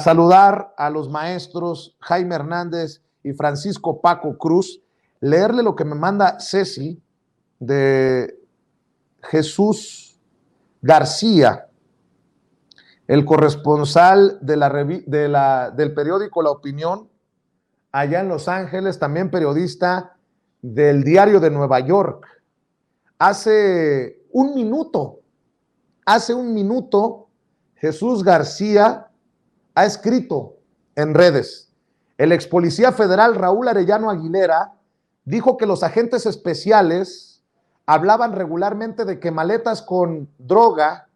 saludar a los maestros Jaime Hernández y Francisco Paco Cruz, leerle lo que me manda Ceci de Jesús García, el corresponsal del periódico La Opinión, allá en Los Ángeles, también periodista del Diario de Nueva York. Hace un minuto, Jesús García ha escrito en redes: el ex policía federal Raúl Arellano Aguilera dijo que los agentes especiales hablaban regularmente de que maletas con droga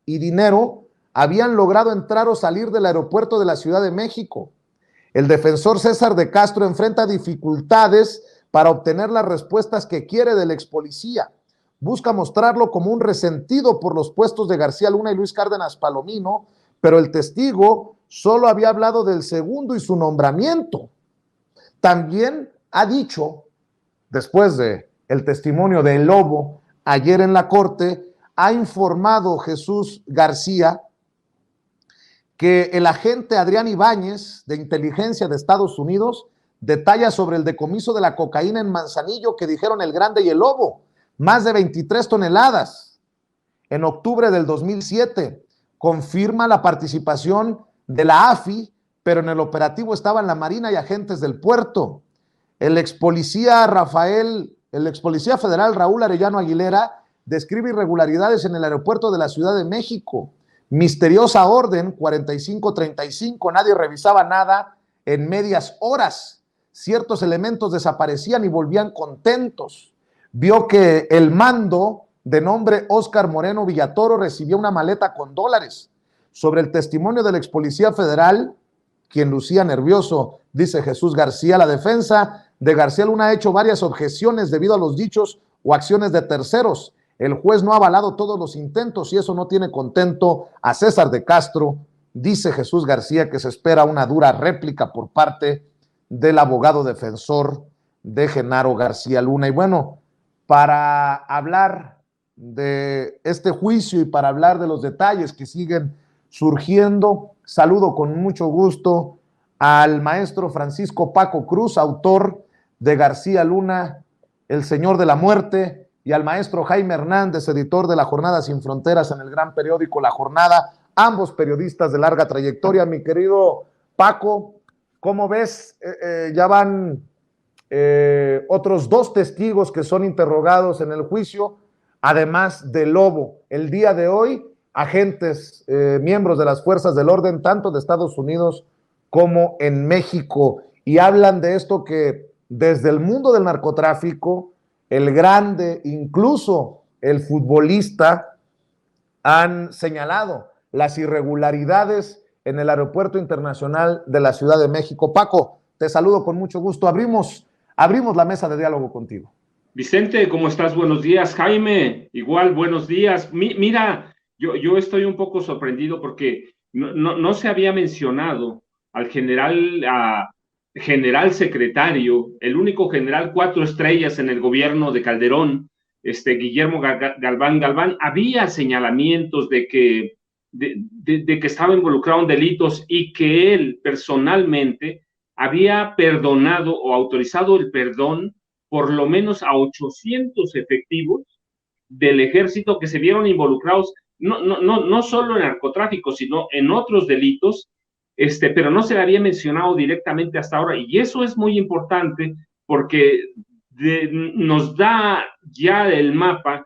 y dinero habían logrado entrar o salir del aeropuerto de la Ciudad de México. El defensor César de Castro enfrenta dificultades para obtener las respuestas que quiere del ex policía. Busca mostrarlo como un resentido por los puestos de García Luna y Luis Cárdenas Palomino, pero el testigo solo había hablado del segundo y su nombramiento. También ha dicho, después de el testimonio del Lobo ayer en la corte, ha informado Jesús García que el agente Adrián Ibáñez, de inteligencia de Estados Unidos, detalla sobre el decomiso de la cocaína en Manzanillo que dijeron el Grande y el Lobo, más de 23 toneladas. En octubre del 2007, confirma la participación de la AFI, pero en el operativo estaban la Marina y agentes del puerto. El ex policía federal Raúl Arellano Aguilera describe irregularidades en el aeropuerto de la Ciudad de México. Misteriosa orden 4535, nadie revisaba nada en medias horas. Ciertos elementos desaparecían y volvían contentos. Vio que el mando, de nombre Óscar Moreno Villatoro, recibió una maleta con dólares. Sobre el testimonio del ex policía federal, quien lucía nervioso, dice Jesús García, la defensa de García Luna ha hecho varias objeciones debido a los dichos o acciones de terceros. El juez no ha avalado todos los intentos y eso no tiene contento a César de Castro. Dice Jesús García que se espera una dura réplica por parte del abogado defensor de Genaro García Luna. Y bueno, para hablar de este juicio y para hablar de los detalles que siguen surgiendo, saludo con mucho gusto al maestro Francisco Paco Cruz, autor de García Luna, el Señor de la Muerte, y al maestro Jaime Hernández, editor de La Jornada Sin Fronteras en el gran periódico La Jornada, ambos periodistas de larga trayectoria. Mi querido Paco, ¿cómo ves? Ya van otros 2 testigos que son interrogados en el juicio, además del Lobo. El día de hoy, agentes, miembros de las fuerzas del orden, tanto de Estados Unidos como en México, y hablan de esto que desde el mundo del narcotráfico, el Grande, incluso el futbolista, han señalado las irregularidades en el Aeropuerto Internacional de la Ciudad de México. Paco, te saludo con mucho gusto. Abrimos la mesa de diálogo contigo. Vicente, ¿cómo estás? Buenos días. Jaime, igual, buenos días. Mira, yo estoy un poco sorprendido porque no se había mencionado al general secretario, el único general 4 estrellas en el gobierno de Calderón, Guillermo Galván. Había señalamientos de que estaba involucrado en delitos y que él personalmente había perdonado o autorizado el perdón por lo menos a 800 efectivos del ejército que se vieron involucrados no solo en narcotráfico, sino en otros delitos, pero no se le había mencionado directamente hasta ahora, y eso es muy importante porque nos da ya el mapa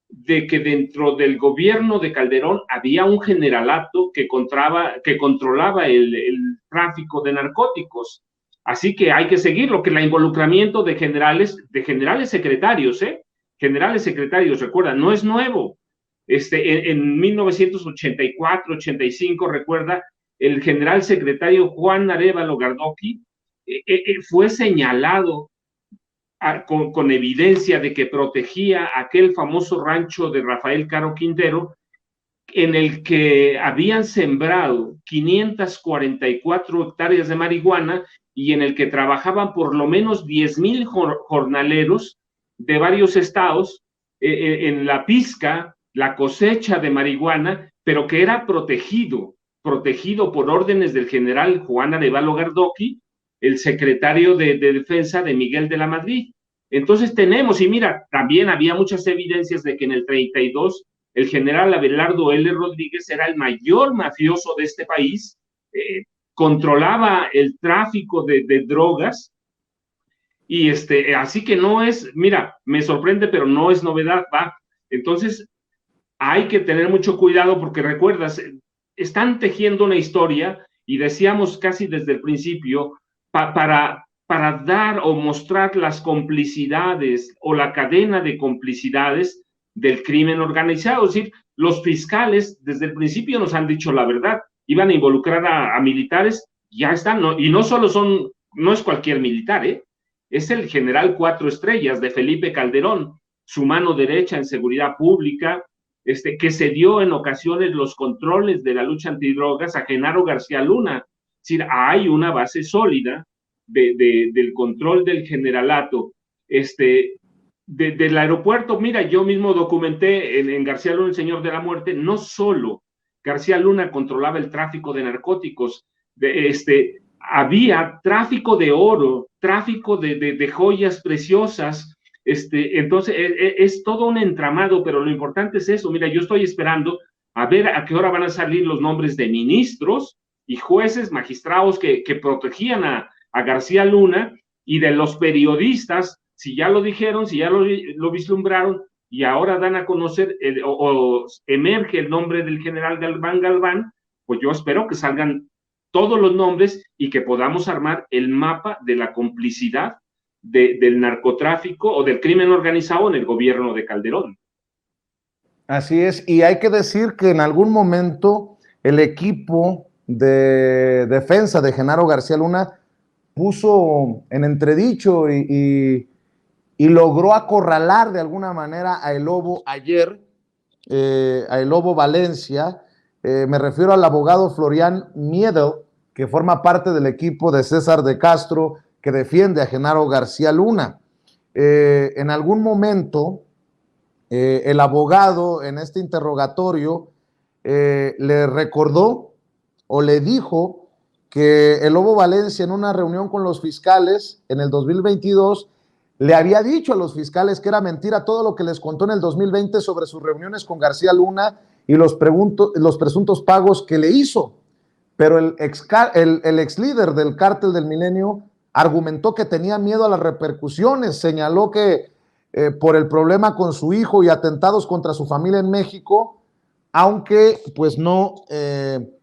de que dentro del gobierno de Calderón había un generalato que controlaba el tráfico de narcóticos. Así que hay que seguirlo, que el involucramiento de generales secretarios, generales secretarios, recuerda, no es nuevo. En 1984-85, recuerda, el general secretario Juan Arévalo Gardoqui fue señalado con evidencia de que protegía aquel famoso rancho de Rafael Caro Quintero, en el que habían sembrado 544 hectáreas de marihuana y en el que trabajaban por lo menos 10,000 jornaleros de varios estados en la pizca, la cosecha de marihuana, pero que era protegido protegido por órdenes del general Juan Arévalo Gardoqui, el secretario de Defensa de Miguel de la Madrid. Entonces tenemos, y mira, también había muchas evidencias de que en el 32 el general Abelardo L. Rodríguez era el mayor mafioso de este país, controlaba el tráfico de drogas, y así que no es, mira, me sorprende, pero no es novedad, va. Entonces hay que tener mucho cuidado porque recuerdas, están tejiendo una historia y decíamos casi desde el principio, para dar o mostrar las complicidades o la cadena de complicidades del crimen organizado. Es decir, los fiscales desde el principio nos han dicho la verdad, iban a involucrar a militares, ya están, ¿no? Y no solo son, no es cualquier militar, es el general 4 estrellas de Felipe Calderón, su mano derecha en seguridad pública, que se dio en ocasiones los controles de la lucha antidrogas a Genaro García Luna. Es decir, hay una base sólida del control del generalato. Del aeropuerto, mira, yo mismo documenté en García Luna, el Señor de la Muerte, no solo García Luna controlaba el tráfico de narcóticos, había tráfico de oro, tráfico de joyas preciosas. Entonces es todo un entramado, pero lo importante es eso. Mira, yo estoy esperando a ver a qué hora van a salir los nombres de ministros y jueces, magistrados que protegían a García Luna, y de los periodistas, si ya lo dijeron, si ya lo vislumbraron, y ahora dan a conocer o emerge el nombre del general Galván, pues yo espero que salgan todos los nombres y que podamos armar el mapa de la complicidad del narcotráfico o del crimen organizado en el gobierno de Calderón. Así es, y hay que decir que en algún momento el equipo de defensa de Genaro García Luna puso en entredicho y logró acorralar de alguna manera a El Lobo ayer, a El Lobo Valencia. Me refiero al abogado Florian Miedel, que forma parte del equipo de César de Castro, que defiende a Genaro García Luna. En algún momento, el abogado en este interrogatorio le recordó o le dijo que El Lobo Valencia, en una reunión con los fiscales en el 2022, le había dicho a los fiscales que era mentira todo lo que les contó en el 2020 sobre sus reuniones con García Luna y los presuntos pagos que le hizo. Pero el ex líder del Cártel del Milenio argumentó que tenía miedo a las repercusiones, señaló que por el problema con su hijo y atentados contra su familia en México, aunque pues no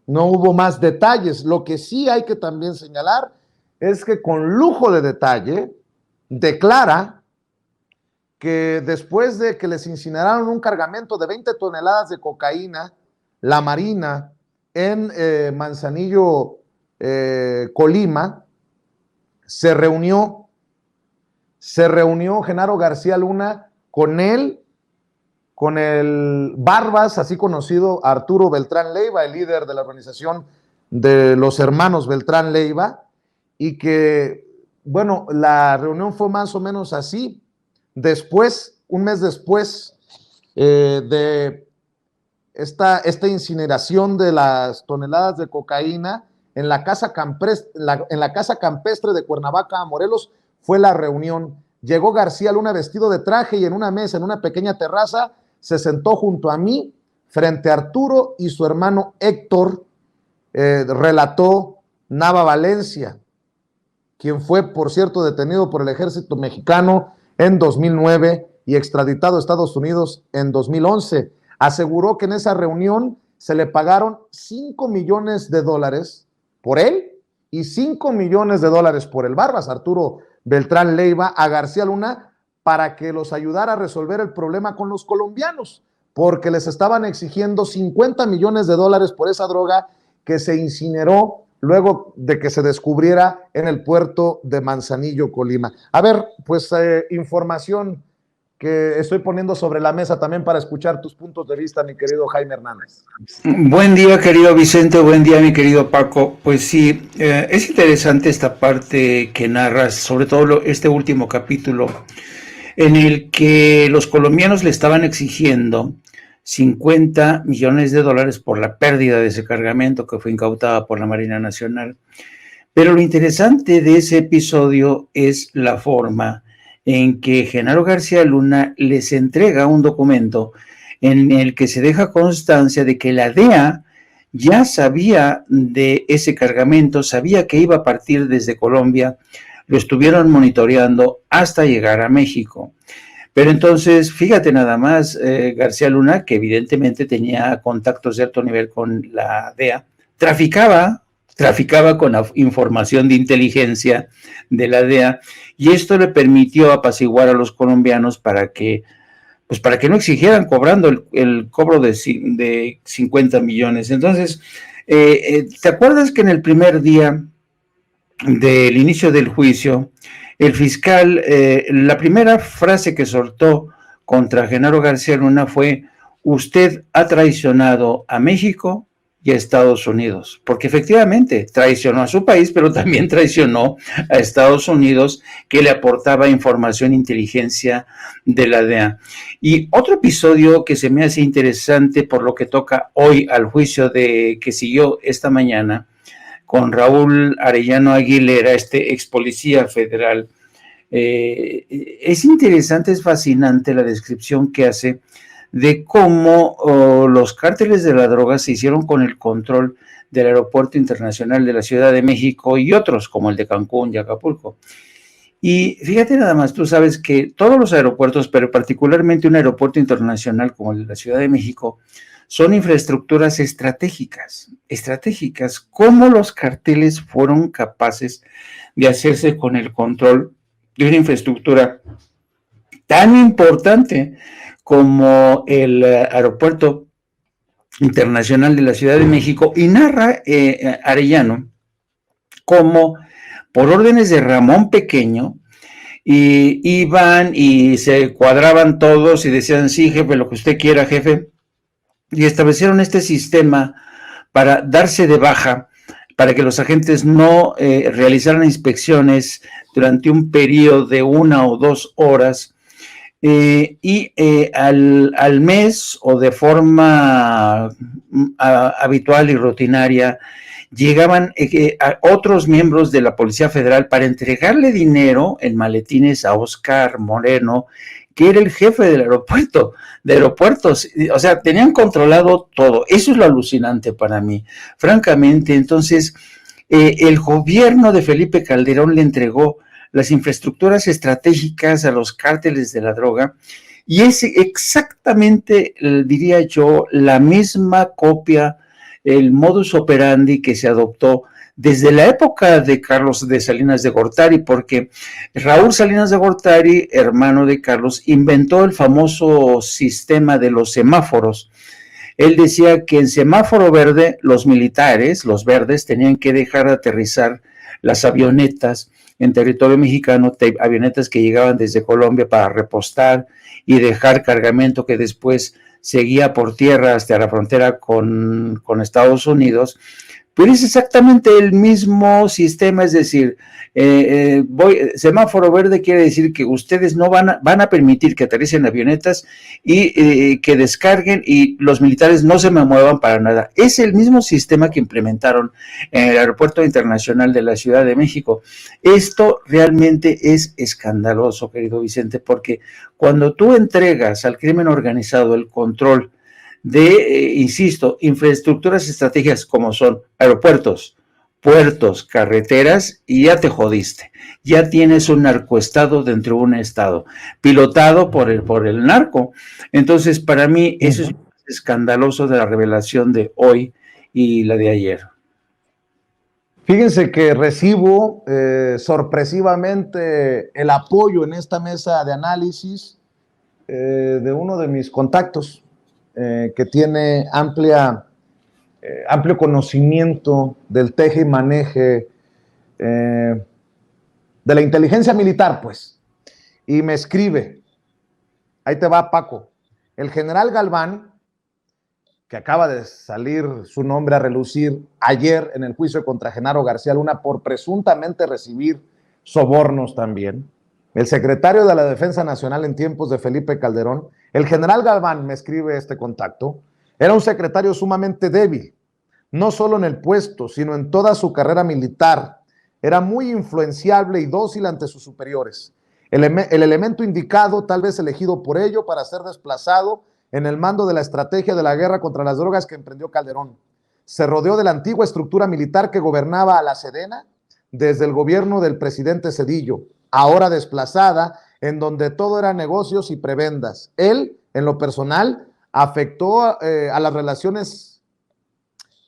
hubo más detalles. Lo que sí hay que también señalar es que con lujo de detalle declara que después de que les incineraron un cargamento de 20 toneladas de cocaína, la Marina, en Manzanillo, Colima, se reunió Genaro García Luna con él, con el Barbas, así conocido Arturo Beltrán Leiva, el líder de la organización de los hermanos Beltrán Leiva, y que, bueno, la reunión fue más o menos así. Después, un mes después de esta incineración de las toneladas de cocaína en la casa campestre de Cuernavaca, Morelos, fue la reunión. Llegó García Luna vestido de traje y en una mesa, en una pequeña terraza, se sentó junto a mí, frente a Arturo y su hermano Héctor, relató Nava Valencia, quien fue, por cierto, detenido por el ejército mexicano en 2009 y extraditado a Estados Unidos en 2011. Aseguró que en esa reunión se le pagaron $5 millones por él y $5 millones por el Barbas, Arturo Beltrán Leiva, a García Luna para que los ayudara a resolver el problema con los colombianos, porque les estaban exigiendo $50 millones por esa droga que se incineró luego de que se descubriera en el puerto de Manzanillo, Colima. A ver, pues información que estoy poniendo sobre la mesa también para escuchar tus puntos de vista, mi querido Jaime Hernández. Buen día, querido Vicente, buen día, mi querido Paco. Pues sí, es interesante esta parte que narras, sobre todo este último capítulo, en el que los colombianos le estaban exigiendo $50 millones por la pérdida de ese cargamento que fue incautada por la Marina Nacional. Pero lo interesante de ese episodio es la forma en que Genaro García Luna les entrega un documento en el que se deja constancia de que la DEA ya sabía de ese cargamento, sabía que iba a partir desde Colombia, lo estuvieron monitoreando hasta llegar a México. Pero entonces, fíjate nada más, García Luna, que evidentemente tenía contactos de alto nivel con la DEA, traficaba con la información de inteligencia de la DEA, y esto le permitió apaciguar a los colombianos para que no exigieran cobrando el cobro de 50 millones. Entonces, ¿te acuerdas que en el primer día del inicio del juicio, el fiscal, la primera frase que soltó contra Genaro García Luna fue: usted ha traicionado a México y a Estados Unidos? Porque efectivamente traicionó a su país, pero también traicionó a Estados Unidos, que le aportaba información e inteligencia de la DEA. Y otro episodio que se me hace interesante por lo que toca hoy al juicio que siguió esta mañana con Raúl Arellano Aguilera, este ex policía federal. Es interesante, es fascinante la descripción que hace de cómo los cárteles de la droga se hicieron con el control del Aeropuerto Internacional de la Ciudad de México y otros, como el de Cancún y Acapulco. Y fíjate nada más, tú sabes que todos los aeropuertos, pero particularmente un aeropuerto internacional como el de la Ciudad de México, son infraestructuras estratégicas. ¿Cómo los carteles fueron capaces de hacerse con el control de una infraestructura tan importante como el Aeropuerto Internacional de la Ciudad de México? Y narra Arellano cómo, por órdenes de Ramón Pequeño, iban y se cuadraban todos y decían: sí, jefe, lo que usted quiera, jefe, y establecieron este sistema para darse de baja, para que los agentes no realizaran inspecciones durante un periodo de 1 o 2 horas, y al mes o de forma habitual y rutinaria llegaban a otros miembros de la Policía Federal para entregarle dinero en maletines a Oscar Moreno, que era el jefe del aeropuerto, de aeropuertos. O sea, tenían controlado todo. Eso es lo alucinante para mí, francamente. Entonces, el gobierno de Felipe Calderón le entregó las infraestructuras estratégicas a los cárteles de la droga, y es exactamente, diría yo, la misma copia, el modus operandi que se adoptó desde la época de Carlos de Salinas de Gortari, porque Raúl Salinas de Gortari, hermano de Carlos, inventó el famoso sistema de los semáforos. Él decía que en semáforo verde los militares, los verdes, tenían que dejar de aterrizar las avionetas en territorio mexicano, avionetas que llegaban desde Colombia para repostar y dejar cargamento que después seguía por tierra hasta la frontera con Estados Unidos. Pero es exactamente el mismo sistema, es decir, semáforo verde quiere decir que ustedes no van a permitir que aterricen avionetas y que descarguen, y los militares no se muevan para nada. Es el mismo sistema que implementaron en el Aeropuerto Internacional de la Ciudad de México. Esto realmente es escandaloso, querido Vicente, porque cuando tú entregas al crimen organizado el control de, insisto, infraestructuras estratégicas como son aeropuertos, puertos, carreteras, y ya te jodiste. Ya tienes un narcoestado dentro de un estado, pilotado por el narco. Entonces, para mí, eso es escandaloso de la revelación de hoy y la de ayer. Fíjense que recibo sorpresivamente el apoyo en esta mesa de análisis de uno de mis contactos, que tiene amplio conocimiento del teje y maneje de la inteligencia militar, pues, y me escribe: ahí te va, Paco, el general Galván, que acaba de salir su nombre a relucir ayer en el juicio contra Genaro García Luna por presuntamente recibir sobornos también, el secretario de la Defensa Nacional en tiempos de Felipe Calderón, El general Galván, me escribe este contacto, era un secretario sumamente débil, no solo en el puesto, sino en toda su carrera militar. Era muy influenciable y dócil ante sus superiores. El elemento indicado, tal vez elegido por ello, para ser desplazado en el mando de la estrategia de la guerra contra las drogas que emprendió Calderón. Se rodeó de la antigua estructura militar que gobernaba a la Sedena desde el gobierno del presidente Zedillo, ahora desplazada, en donde todo era negocios y prebendas. Él, en lo personal, afectó a las relaciones,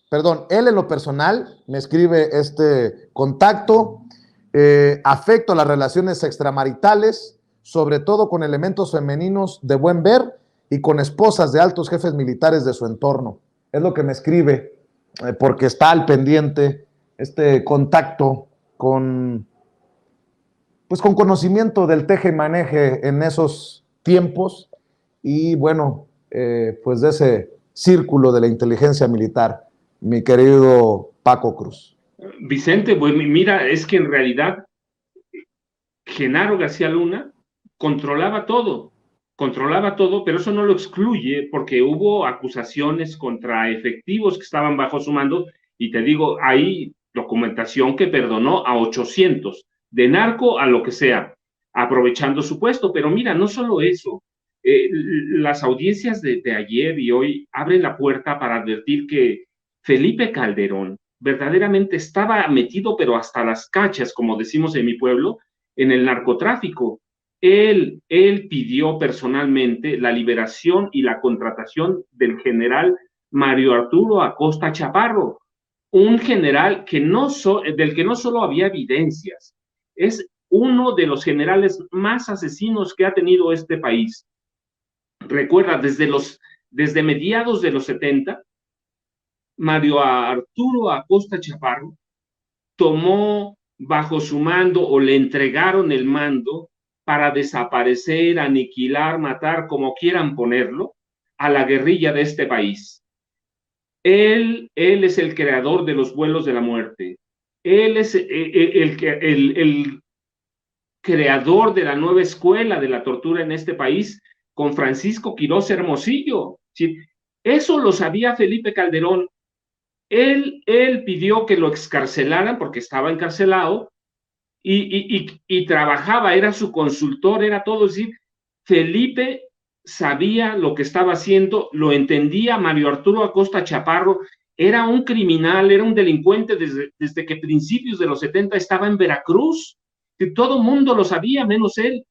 él en lo personal, me escribe este contacto, afecto a las relaciones extramaritales, sobre todo con elementos femeninos de buen ver y con esposas de altos jefes militares de su entorno. Es lo que me escribe, porque está al pendiente este contacto con conocimiento del teje y maneje en esos tiempos y bueno, pues de ese círculo de la inteligencia militar, mi querido Paco Cruz. Vicente, pues mira, es que en realidad Genaro García Luna controlaba todo, pero eso no lo excluye porque hubo acusaciones contra efectivos que estaban bajo su mando y te digo, hay documentación que perdonó a 800, de narco a lo que sea, aprovechando su puesto. Pero mira, no solo eso, las audiencias de ayer y hoy abren la puerta para advertir que Felipe Calderón verdaderamente estaba metido, pero hasta las cachas, como decimos en mi pueblo, en el narcotráfico. Él pidió personalmente la liberación y la contratación del general Mario Arturo Acosta Chaparro, un general que del que no solo había evidencias, es uno de los generales más asesinos que ha tenido este país. Recuerda, desde mediados de los 70, Mario Arturo Acosta Chaparro tomó bajo su mando o le entregaron el mando para desaparecer, aniquilar, matar, como quieran ponerlo, a la guerrilla de este país. Él es el creador de los vuelos de la muerte. Él es el creador de la nueva escuela de la tortura en este país con Francisco Quirós Hermosillo. ¿Sí? Eso lo sabía Felipe Calderón. Él pidió que lo excarcelaran porque estaba encarcelado y trabajaba, era su consultor, era todo. Es decir, Felipe sabía lo que estaba haciendo, lo entendía. Mario Arturo Acosta Chaparro era un criminal, era un delincuente desde que principios de los 70 estaba en Veracruz, que todo mundo lo sabía, menos él.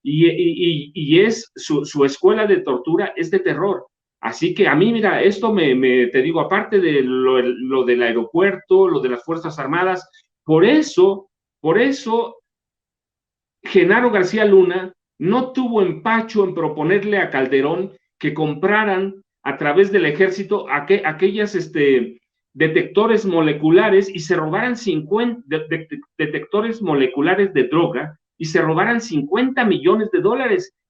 Y es su escuela de tortura es de terror. Así que a mí, mira, esto te digo, aparte de lo del aeropuerto, lo de las Fuerzas Armadas, por eso, Genaro García Luna no tuvo empacho en proponerle a Calderón que compraran a través del ejército aquellas detectores moleculares y se robaran 50 detectores moleculares de droga y se robaran $50 millones.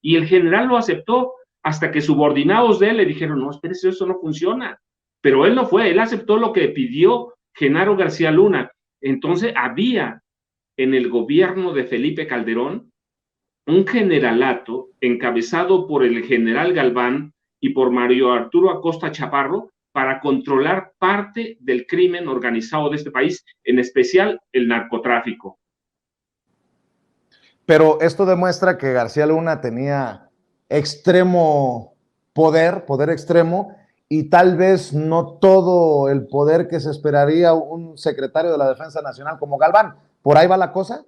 Y el general lo aceptó hasta que subordinados de él le dijeron, no, espérese, eso no funciona. Pero él no fue, él aceptó lo que pidió Genaro García Luna. Entonces había en el gobierno de Felipe Calderón un generalato encabezado por el general Galván y por Mario Arturo Acosta Chaparro para controlar parte del crimen organizado de este país, en especial el narcotráfico. Pero esto demuestra que García Luna tenía extremo poder extremo, y tal vez no todo el poder que se esperaría un secretario de la Defensa Nacional como Galván. ¿Por ahí va la cosa?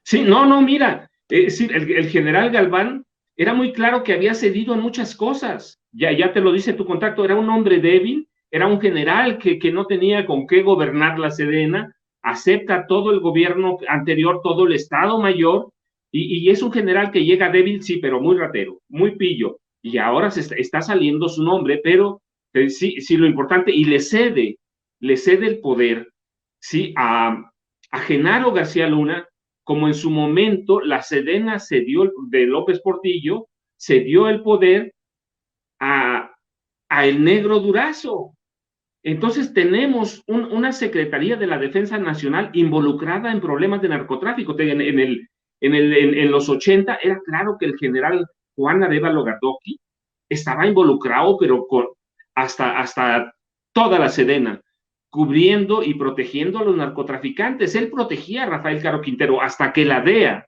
Sí, no, mira, el general Galván era muy claro que había cedido en muchas cosas. Ya te lo dice tu contacto, era un hombre débil, era un general que no tenía con qué gobernar la Sedena, acepta todo el gobierno anterior, todo el Estado Mayor, y es un general que llega débil, sí, pero muy ratero, muy pillo, y ahora está saliendo su nombre, pero sí, lo importante, y le cede el poder, sí, a Genaro García Luna, como en su momento la Sedena de López Portillo, cedió el poder a el Negro Durazo. Entonces tenemos una Secretaría de la Defensa Nacional involucrada en problemas de narcotráfico. En los 80 era claro que el general Juan Arévalo Gardoqui estaba involucrado, pero hasta toda la Sedena, cubriendo y protegiendo a los narcotraficantes. Él protegía a Rafael Caro Quintero hasta que la DEA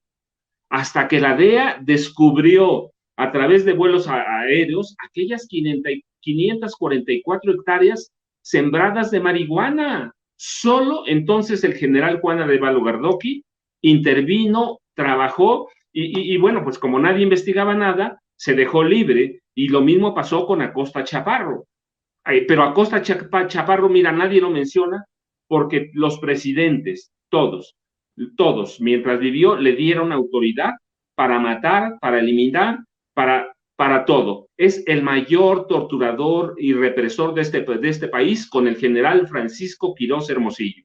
descubrió a través de vuelos aéreos aquellas 544 hectáreas sembradas de marihuana. Solo entonces el general Juan Arévalo Gardoqui intervino, trabajó y bueno, pues como nadie investigaba nada, se dejó libre, y lo mismo pasó con Acosta Chaparro. Pero Acosta Chaparro, mira, nadie lo menciona porque los presidentes, todos, mientras vivió, le dieron autoridad para matar, para eliminar, para todo. Es el mayor torturador y represor de este país, con el general Francisco Quirós Hermosillo.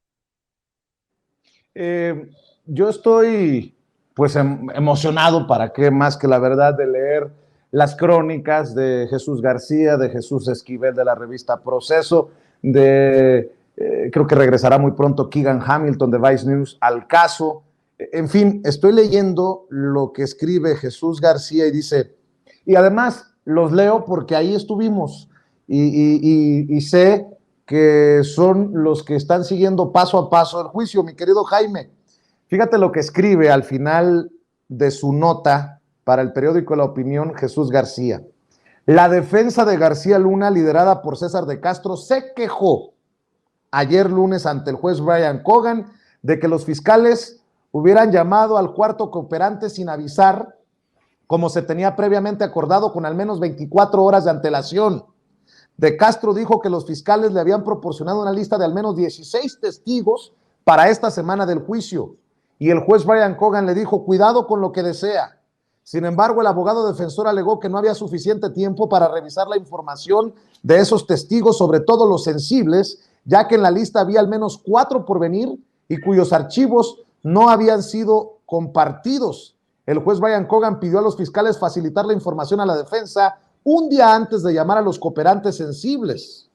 Yo estoy pues emocionado, para qué más que la verdad, de leer las crónicas de Jesús García, de Jesús Esquivel, de la revista Proceso, creo que regresará muy pronto Keegan Hamilton de Vice News al caso. En fin, estoy leyendo lo que escribe Jesús García y dice, y además los leo porque ahí estuvimos y sé que son los que están siguiendo paso a paso el juicio. Mi querido Jaime, fíjate lo que escribe al final de su nota para el periódico La Opinión Jesús García. La defensa de García Luna, liderada por César de Castro, se quejó ayer lunes ante el juez Brian Cogan de que los fiscales hubieran llamado al cuarto cooperante sin avisar, como se tenía previamente acordado, con al menos 24 horas de antelación. De Castro dijo que los fiscales le habían proporcionado una lista de al menos 16 testigos para esta semana del juicio, y el juez Brian Cogan le dijo, cuidado con lo que desea. Sin embargo, el abogado defensor alegó que no había suficiente tiempo para revisar la información de esos testigos, sobre todo los sensibles, ya que en la lista había al menos 4 por venir y cuyos archivos no habían sido compartidos. El juez Brian Cogan pidió a los fiscales facilitar la información a la defensa un día antes de llamar a los cooperantes sensibles.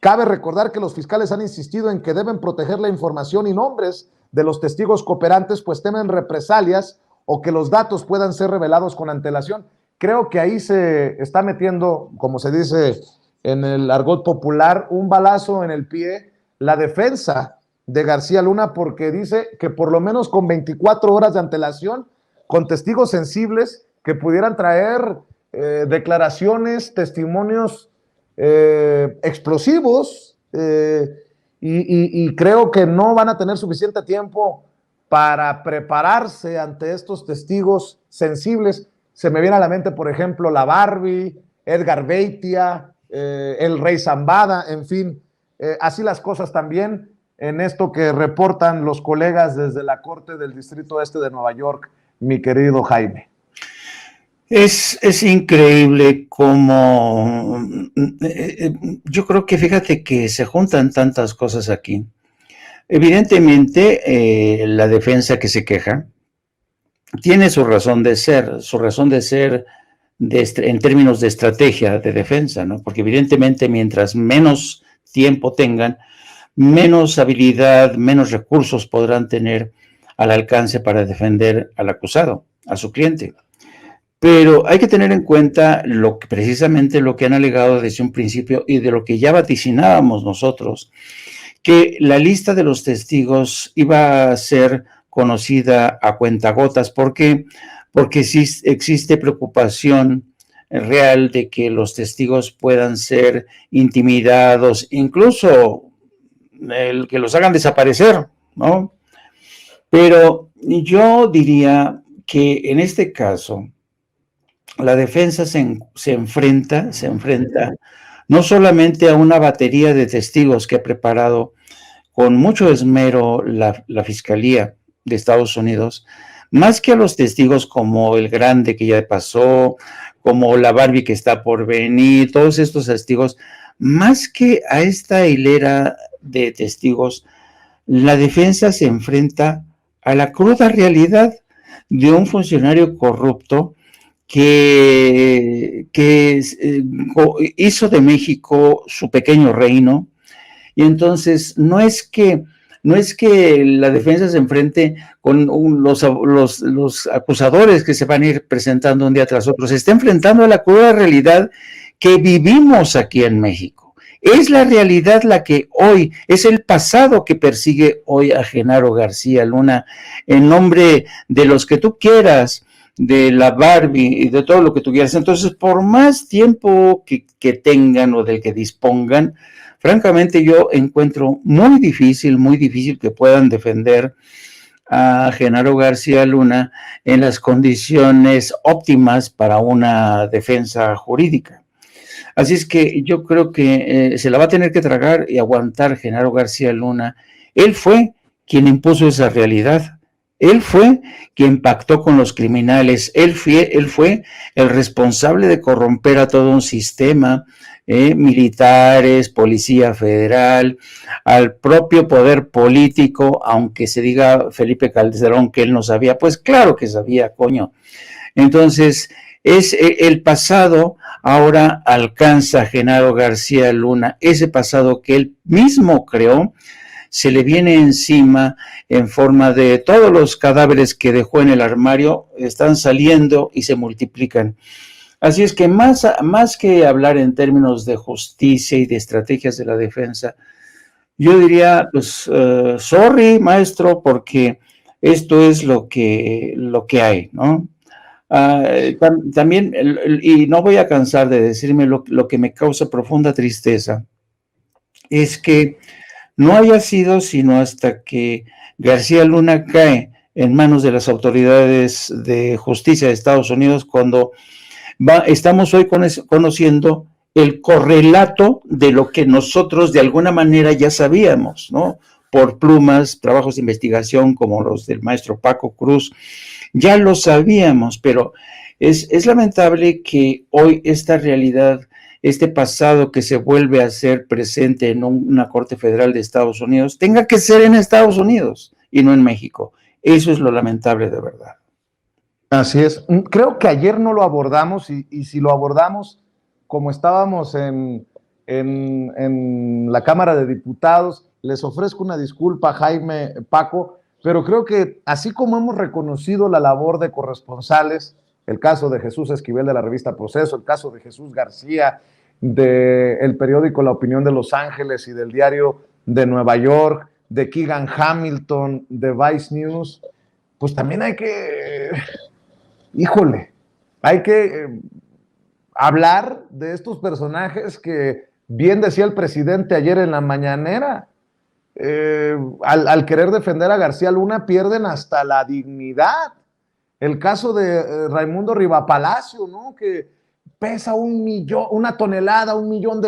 Cabe recordar que los fiscales han insistido en que deben proteger la información y nombres de los testigos cooperantes, pues temen represalias o que los datos puedan ser revelados con antelación. Creo que ahí se está metiendo, como se dice en el argot popular, un balazo en el pie la defensa de García Luna, porque dice que por lo menos con 24 horas de antelación, con testigos sensibles que pudieran traer declaraciones, testimonios explosivos, y creo que no van a tener suficiente tiempo para prepararse ante estos testigos sensibles. Se me viene a la mente, por ejemplo, la Barbie, Edgar Beitia, el Rey Zambada, en fin, así las cosas también en esto que reportan los colegas desde la Corte del Distrito Este de Nueva York, mi querido Jaime. Es increíble cómo yo creo que, fíjate que se juntan tantas cosas aquí. Evidentemente, la defensa que se queja tiene su razón de ser en términos de estrategia de defensa, ¿no? Porque evidentemente mientras menos tiempo tengan, menos habilidad, menos recursos podrán tener al alcance para defender al acusado, a su cliente. Pero hay que tener en cuenta precisamente lo que han alegado desde un principio y de lo que ya vaticinábamos nosotros, que la lista de los testigos iba a ser conocida a cuentagotas. ¿Por qué? Porque sí existe preocupación real de que los testigos puedan ser intimidados, incluso el que los hagan desaparecer, ¿no? Pero yo diría que en este caso la defensa se enfrenta no solamente a una batería de testigos que ha preparado con mucho esmero la Fiscalía de Estados Unidos, más que a los testigos como el Grande que ya pasó, como la Barbie que está por venir, todos estos testigos, más que a esta hilera de testigos, la defensa se enfrenta a la cruda realidad de un funcionario corrupto que hizo de México su pequeño reino. Y entonces no es que no es que la defensa se enfrente con los acusadores que se van a ir presentando un día tras otro, se está enfrentando a la cruda realidad que vivimos aquí en México. Es la realidad la que hoy, es el pasado que persigue hoy a Genaro García Luna en nombre de los que tú quieras, de la Barbie y de todo lo que tú quieras. Entonces, por más tiempo que tengan o del que dispongan, francamente yo encuentro muy difícil que puedan defender a Genaro García Luna en las condiciones óptimas para una defensa jurídica. Así es que yo creo que se la va a tener que tragar y aguantar Genaro García Luna. Él fue quien impuso esa realidad. Él fue quien pactó con los criminales. Él fue el responsable de corromper a todo un sistema, militares, Policía Federal, al propio poder político, aunque se diga Felipe Calderón que él no sabía, pues claro que sabía, coño. Entonces, es el pasado ahora alcanza a Genaro García Luna, ese pasado que él mismo creó, se le viene encima en forma de todos los cadáveres que dejó en el armario, están saliendo y se multiplican. Así es que más que hablar en términos de justicia y de estrategias de la defensa, yo diría, pues, sorry, maestro, porque esto es lo que hay, ¿no? También, y no voy a cansar de decirme lo que me causa profunda tristeza, es que no haya sido sino hasta que García Luna cae en manos de las autoridades de justicia de Estados Unidos cuando estamos hoy conociendo el correlato de lo que nosotros de alguna manera ya sabíamos, ¿no? Por plumas, trabajos de investigación como los del maestro Paco Cruz, ya lo sabíamos, pero es lamentable que hoy esta realidad, este pasado que se vuelve a ser presente en una Corte Federal de Estados Unidos, tenga que ser en Estados Unidos y no en México. Eso es lo lamentable de verdad. Así es. Creo que ayer no lo abordamos y si lo abordamos, como estábamos en la Cámara de Diputados, les ofrezco una disculpa, Jaime, Paco, pero creo que así como hemos reconocido la labor de corresponsales, el caso de Jesús Esquivel de la revista Proceso, el caso de Jesús García del periódico La Opinión de Los Ángeles y del diario de Nueva York, de Keegan Hamilton, de Vice News, pues también hay que, hay que hablar de estos personajes que bien decía el presidente ayer en la mañanera. Al querer defender a García Luna pierden hasta la dignidad. El caso de Raimundo Rivapalacio, ¿no? Que pesa una tonelada, $1 millón,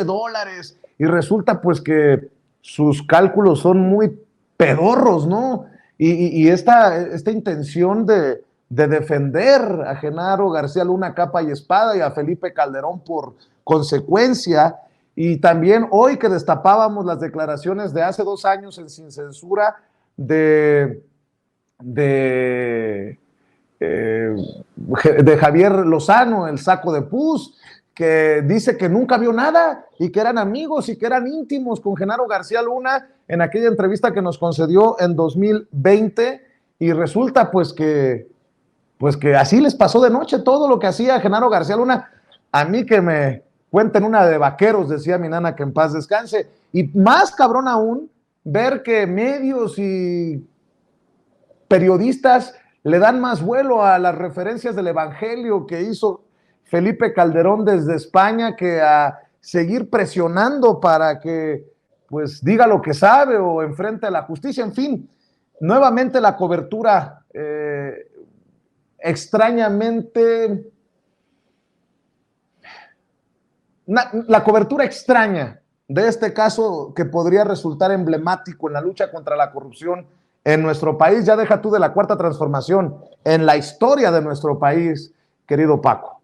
y resulta pues que sus cálculos son muy pedorros, ¿no? Y esta intención de defender a Genaro García Luna capa y espada y a Felipe Calderón por consecuencia. Y también hoy que destapábamos las declaraciones de hace 2 años en Sin Censura de Javier Lozano, el saco de pus, que dice que nunca vio nada y que eran amigos y que eran íntimos con Genaro García Luna en aquella entrevista que nos concedió en 2020 y resulta pues que así les pasó de noche todo lo que hacía Genaro García Luna. A mí que me cuenten una de vaqueros, decía mi nana, que en paz descanse. Y más cabrón aún, ver que medios y periodistas le dan más vuelo a las referencias del evangelio que hizo Felipe Calderón desde España que a seguir presionando para que pues diga lo que sabe o enfrente a la justicia. En fin, nuevamente la cobertura extrañamente... La cobertura extraña de este caso que podría resultar emblemático en la lucha contra la corrupción en nuestro país, ya deja tú de la Cuarta Transformación, en la historia de nuestro país, querido Paco.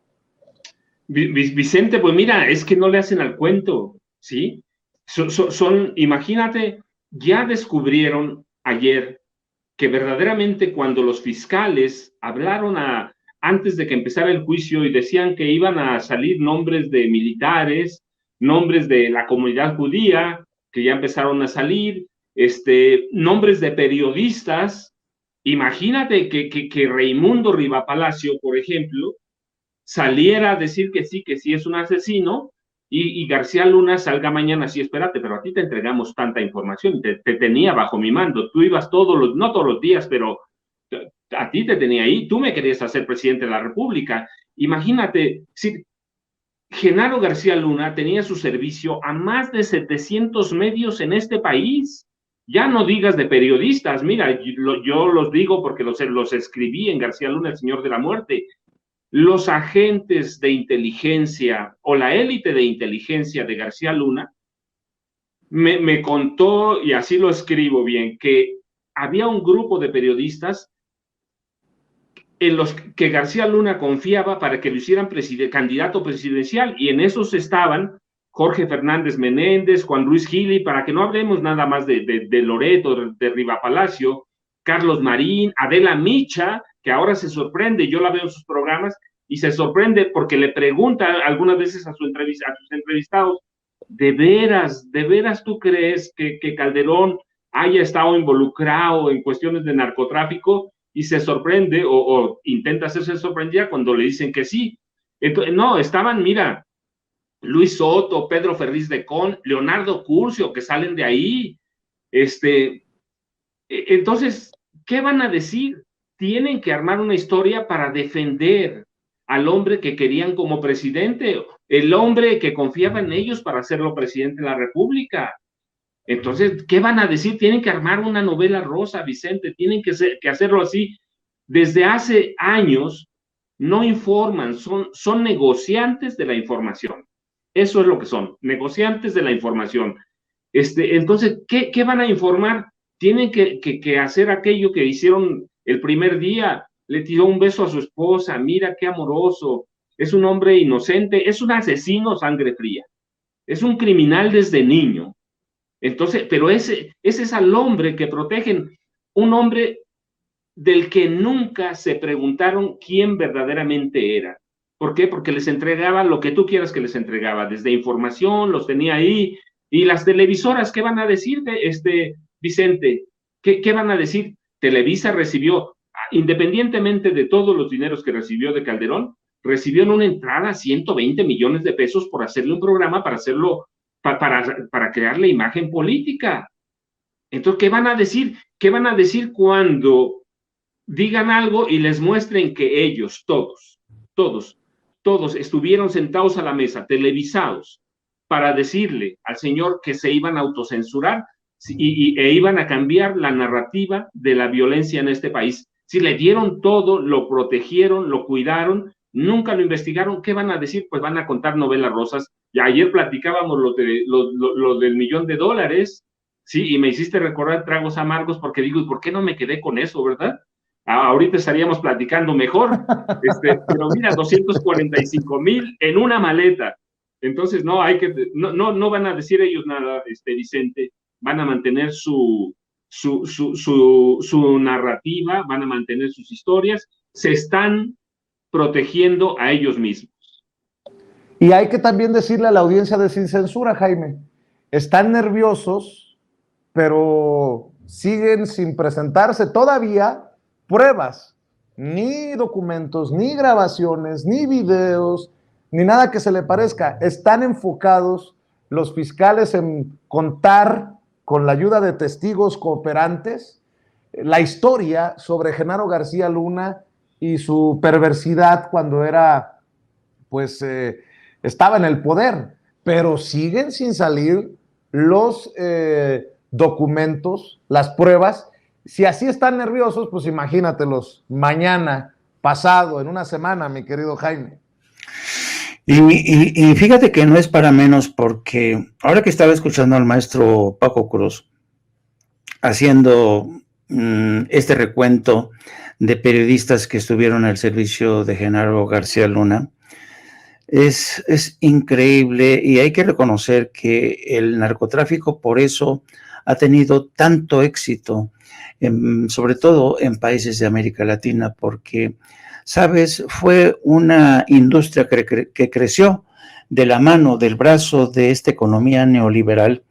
Vicente, pues mira, es que no le hacen al cuento, ¿sí? Imagínate, ya descubrieron ayer que verdaderamente cuando los fiscales hablaron antes de que empezara el juicio y decían que iban a salir nombres de militares, nombres de la comunidad judía, que ya empezaron a salir, nombres de periodistas. Imagínate que Raimundo Rivapalacio, por ejemplo, saliera a decir que sí es un asesino, y García Luna salga mañana, sí, espérate, pero a ti te entregamos tanta información, te tenía bajo mi mando, tú ibas no todos los días, pero a ti te tenía ahí, tú me querías hacer presidente de la República. Imagínate, si Genaro García Luna tenía su servicio a más de 700 medios en este país. Ya no digas de periodistas, mira, yo los digo porque los escribí en García Luna, el Señor de la Muerte. Los agentes de inteligencia o la élite de inteligencia de García Luna me contó, y así lo escribo bien, que había un grupo de periodistas en los que García Luna confiaba para que lo hicieran candidato presidencial, y en esos estaban Jorge Fernández Menéndez, Juan Ruiz Gili, para que no hablemos nada más de Loreto, de Rivapalacio, Carlos Marín, Adela Micha, que ahora se sorprende, yo la veo en sus programas, y se sorprende porque le pregunta algunas veces a sus entrevistados, ¿de veras tú crees que Calderón haya estado involucrado en cuestiones de narcotráfico? Y se sorprende o intenta hacerse sorprendida cuando le dicen que sí. Entonces, no, estaban, mira, Luis Soto, Pedro Ferriz de Con, Leonardo Curcio, que salen de ahí. Entonces, ¿qué van a decir? Tienen que armar una historia para defender al hombre que querían como presidente, el hombre que confiaba en ellos para hacerlo presidente de la República. Entonces, ¿qué van a decir? Tienen que armar una novela rosa, Vicente, tienen que hacerlo así. Desde hace años no informan, son negociantes de la información. Eso es lo que son, negociantes de la información. Entonces, ¿qué van a informar? Tienen que hacer aquello que hicieron el primer día. Le tiró un beso a su esposa, mira qué amoroso, es un hombre inocente, es un asesino sangre fría, es un criminal desde niño. Entonces, pero ese es al hombre que protegen, un hombre del que nunca se preguntaron quién verdaderamente era. ¿Por qué? Porque les entregaba lo que tú quieras que les entregaba, desde información, los tenía ahí, y las televisoras, ¿qué van a decir, Vicente? ¿Qué van a decir? Televisa recibió, independientemente de todos los dineros que recibió de Calderón, recibió en una entrada 120 millones de pesos por hacerle un programa, para hacerlo para crear la imagen política. Entonces, ¿qué van a decir? ¿Qué van a decir cuando digan algo y les muestren que ellos, todos estuvieron sentados a la mesa, televisados, para decirle al señor que se iban a autocensurar e iban a cambiar la narrativa de la violencia en este país? Si le dieron todo, lo protegieron, lo cuidaron, nunca lo investigaron, ¿qué van a decir? Pues van a contar novelas rosas. Y ayer platicábamos lo del $1,000,000, sí, y me hiciste recordar tragos amargos, porque digo, ¿y por qué no me quedé con eso, verdad? Ahorita estaríamos platicando mejor, pero mira, 245,000 en una maleta. Entonces, no van a decir ellos nada, Vicente, van a mantener su narrativa, van a mantener sus historias, se están protegiendo a ellos mismos. Y hay que también decirle a la audiencia de Sin Censura, Jaime, están nerviosos, pero siguen sin presentarse todavía pruebas, ni documentos, ni grabaciones, ni videos, ni nada que se le parezca. Están enfocados los fiscales en contar, con la ayuda de testigos cooperantes, la historia sobre Genaro García Luna y su perversidad cuando era, pues, estaba en el poder, pero siguen sin salir los documentos, las pruebas. Si así están nerviosos, pues imagínatelos mañana, pasado, en una semana, mi querido Jaime. Y fíjate que no es para menos, porque ahora que estaba escuchando al maestro Paco Cruz haciendo este recuento de periodistas que estuvieron al servicio de Genaro García Luna, es increíble, y hay que reconocer que el narcotráfico por eso ha tenido tanto éxito, sobre todo en países de América Latina, porque, ¿sabes? Fue una industria que creció de la mano, del brazo de esta economía neoliberal,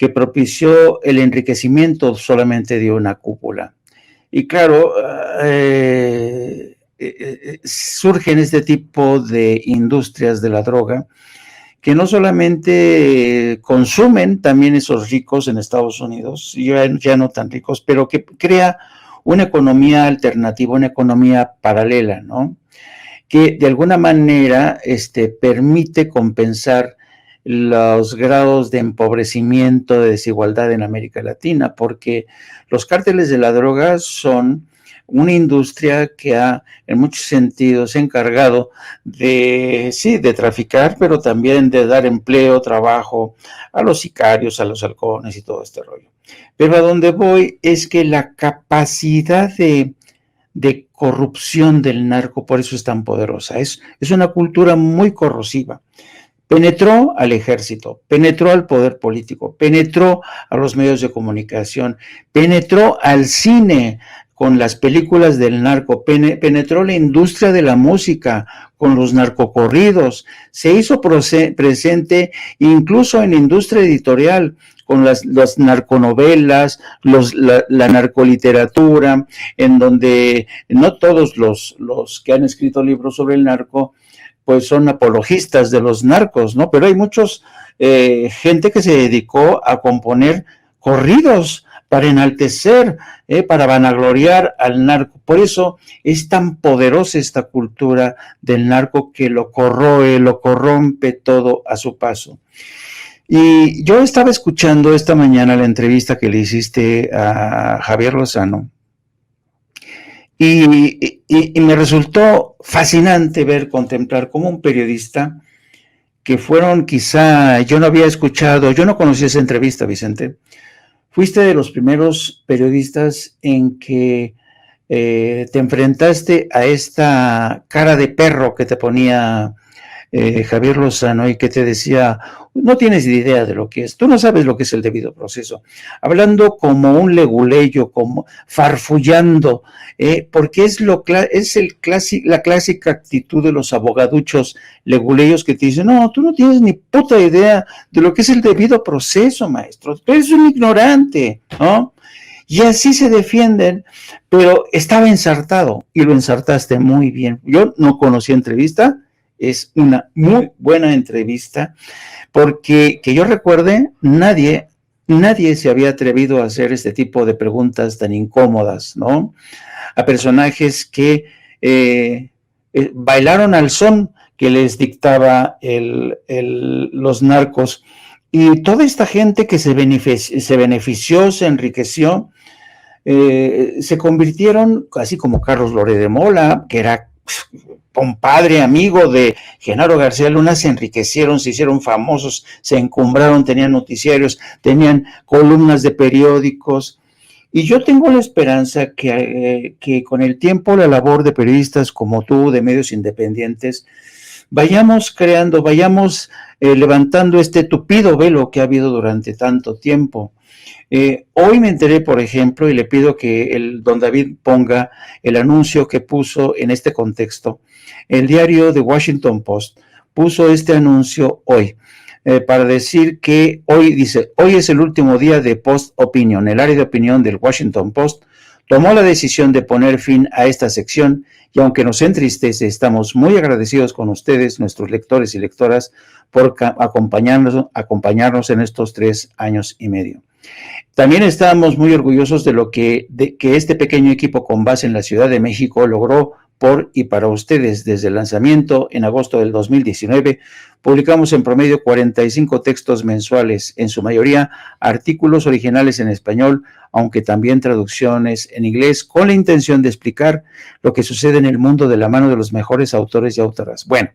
que propició el enriquecimiento solamente de una cúpula. Y claro, surgen este tipo de industrias de la droga que no solamente consumen también esos ricos en Estados Unidos, ya no tan ricos, pero que crea una economía alternativa, una economía paralela, ¿no? Que de alguna manera permite compensar los grados de empobrecimiento, de desigualdad en América Latina, porque los cárteles de la droga son una industria que ha, en muchos sentidos, encargado de, sí, de traficar, pero también de dar empleo, trabajo a los sicarios, a los halcones y todo este rollo. Pero a donde voy es que la capacidad de corrupción del narco, por eso es tan poderosa, es una cultura muy corrosiva. Penetró al ejército, penetró al poder político, penetró a los medios de comunicación, penetró al cine con las películas del narco, penetró la industria de la música con los narcocorridos, se hizo presente incluso en la industria editorial con las narconovelas, la narcoliteratura, en donde no todos los que han escrito libros sobre el narco pues son apologistas de los narcos, ¿no? Pero hay muchos gente que se dedicó a componer corridos para enaltecer, para vanagloriar al narco. Por eso es tan poderosa esta cultura del narco que lo corroe, lo corrompe todo a su paso. Y yo estaba escuchando esta mañana la entrevista que le hiciste a Javier Lozano, y me resultó fascinante contemplar como un periodista que fueron quizá, yo no conocía esa entrevista, Vicente. Fuiste de los primeros periodistas en que te enfrentaste a esta cara de perro que te ponía Javier Lozano y que te decía, no tienes idea de lo que es, tú no sabes lo que es el debido proceso, hablando como un leguleyo, como farfullando, porque es la clásica actitud de los abogaduchos leguleyos que te dicen, no, tú no tienes ni puta idea de lo que es el debido proceso, maestro, tú eres un ignorante, ¿no? Y así se defienden, pero estaba ensartado y lo ensartaste muy bien. Yo no conocía entrevista, es una muy buena entrevista, porque que yo recuerde, nadie se había atrevido a hacer este tipo de preguntas tan incómodas, ¿no? A personajes que bailaron al son que les dictaba los narcos, y toda esta gente que se benefició, se enriqueció, se convirtieron, así como Carlos Loret de Mola, que era compadre, amigo de Genaro García Luna, se enriquecieron, se hicieron famosos, se encumbraron, tenían noticiarios, tenían columnas de periódicos, y yo tengo la esperanza que con el tiempo la labor de periodistas como tú, de medios independientes, vayamos creando, levantando este tupido velo que ha habido durante tanto tiempo. Hoy me enteré, por ejemplo, y le pido que don David ponga el anuncio que puso en este contexto. El diario The Washington Post puso este anuncio hoy, para decir que hoy es el último día de Post Opinion. El área de opinión del Washington Post tomó la decisión de poner fin a esta sección, y aunque nos entristece, estamos muy agradecidos con ustedes, nuestros lectores y lectoras, por acompañarnos en estos 3 años y medio. También estamos muy orgullosos de que este pequeño equipo con base en la Ciudad de México logró por y para ustedes. Desde el lanzamiento en agosto del 2019, publicamos en promedio 45 textos mensuales, en su mayoría artículos originales en español, aunque también traducciones en inglés, con la intención de explicar lo que sucede en el mundo de la mano de los mejores autores y autoras. Bueno,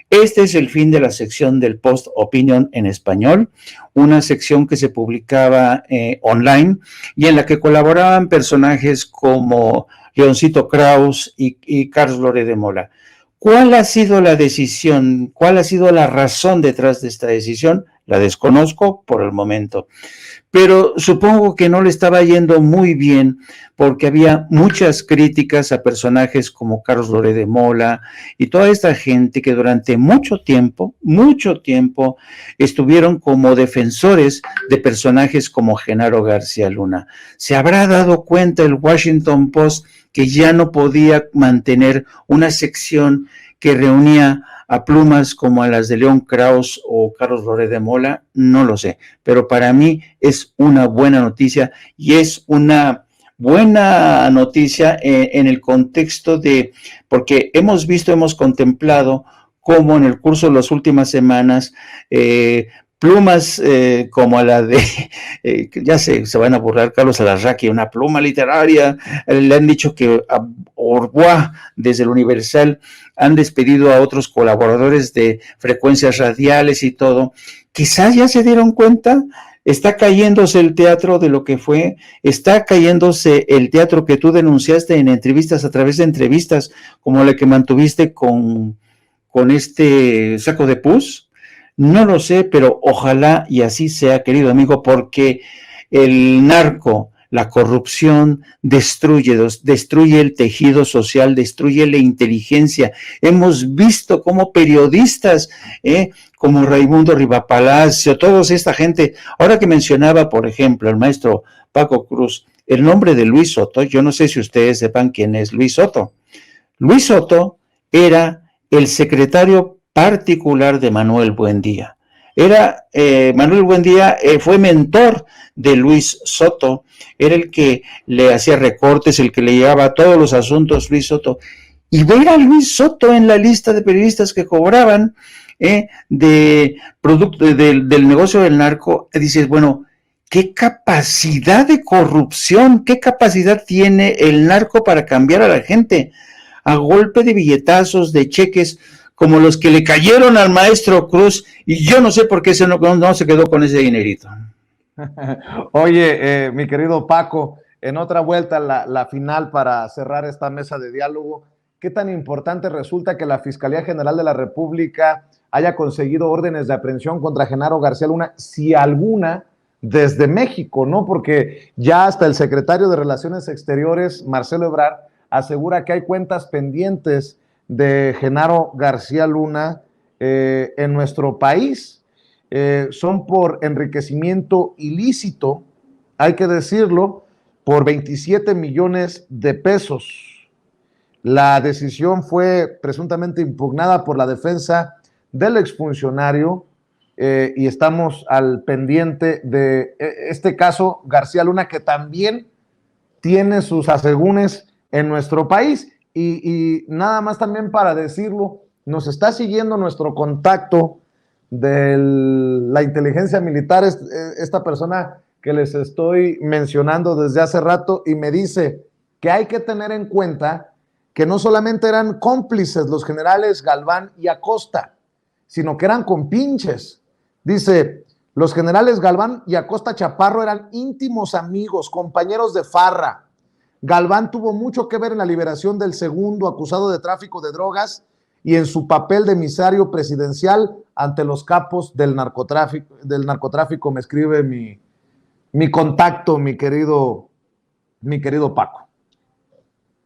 este es el fin de la sección del Post Opinion en español, una sección que se publicaba online y en la que colaboraban personajes como Leoncito Krauss y Carlos Loret de Mola. ¿Cuál ha sido la decisión? ¿Cuál ha sido la razón detrás de esta decisión? La desconozco por el momento, pero supongo que no le estaba yendo muy bien porque había muchas críticas a personajes como Carlos Loret de Mola y toda esta gente que durante mucho tiempo estuvieron como defensores de personajes como Genaro García Luna. ¿Se habrá dado cuenta el Washington Post que ya no podía mantener una sección que reunía a plumas como a las de León Krauss o Carlos Loret de Mola? No lo sé, pero para mí es una buena noticia y es una buena noticia en el contexto de, porque hemos contemplado cómo en el curso de las últimas semanas plumas como la de, ya se van a burlar, Carlos Alarraqui, una pluma literaria, le han dicho que a Orbois desde el Universal han despedido a otros colaboradores de frecuencias radiales y todo. Quizás ya se dieron cuenta, está cayéndose el teatro de lo que fue, está cayéndose el teatro que tú denunciaste en entrevistas, a través de entrevistas como la que mantuviste con este Saco de Pus. No lo sé, pero ojalá y así sea, querido amigo, porque el narco, la corrupción destruye el tejido social, destruye la inteligencia. Hemos visto cómo periodistas, como Raimundo Rivapalacio, toda esta gente, ahora que mencionaba, por ejemplo, el maestro Paco Cruz, el nombre de Luis Soto, yo no sé si ustedes sepan quién es Luis Soto. Luis Soto era el secretario particular de Manuel Buendía. Manuel Buendía fue mentor de Luis Soto, era el que le hacía recortes, el que le llevaba todos los asuntos, Luis Soto. Y ver a Luis Soto en la lista de periodistas que cobraban de producto del negocio del narco, dices, bueno, qué capacidad de corrupción, qué capacidad tiene el narco para cambiar a la gente a golpe de billetazos, de cheques, como los que le cayeron al maestro Cruz, y yo no sé por qué no se quedó con ese dinerito. Oye, mi querido Paco, en otra vuelta, la final para cerrar esta mesa de diálogo, ¿qué tan importante resulta que la Fiscalía General de la República haya conseguido órdenes de aprehensión contra Genaro García Luna, si alguna, desde México, ¿no? Porque ya hasta el secretario de Relaciones Exteriores, Marcelo Ebrard, asegura que hay cuentas pendientes de Genaro García Luna en nuestro país. Son por enriquecimiento ilícito, hay que decirlo, por 27 millones de pesos. La decisión fue presuntamente impugnada por la defensa del exfuncionario y estamos al pendiente de este caso García Luna, que también tiene sus asegúnes en nuestro país. Y nada más también para decirlo, nos está siguiendo nuestro contacto de la inteligencia militar, esta persona que les estoy mencionando desde hace rato, y me dice que hay que tener en cuenta que no solamente eran cómplices los generales Galván y Acosta, sino que eran compinches. Dice, los generales Galván y Acosta Chaparro eran íntimos amigos, compañeros de farra. Galván tuvo mucho que ver en la liberación del segundo acusado de tráfico de drogas y en su papel de emisario presidencial ante los capos del narcotráfico, me escribe mi contacto, mi querido Paco.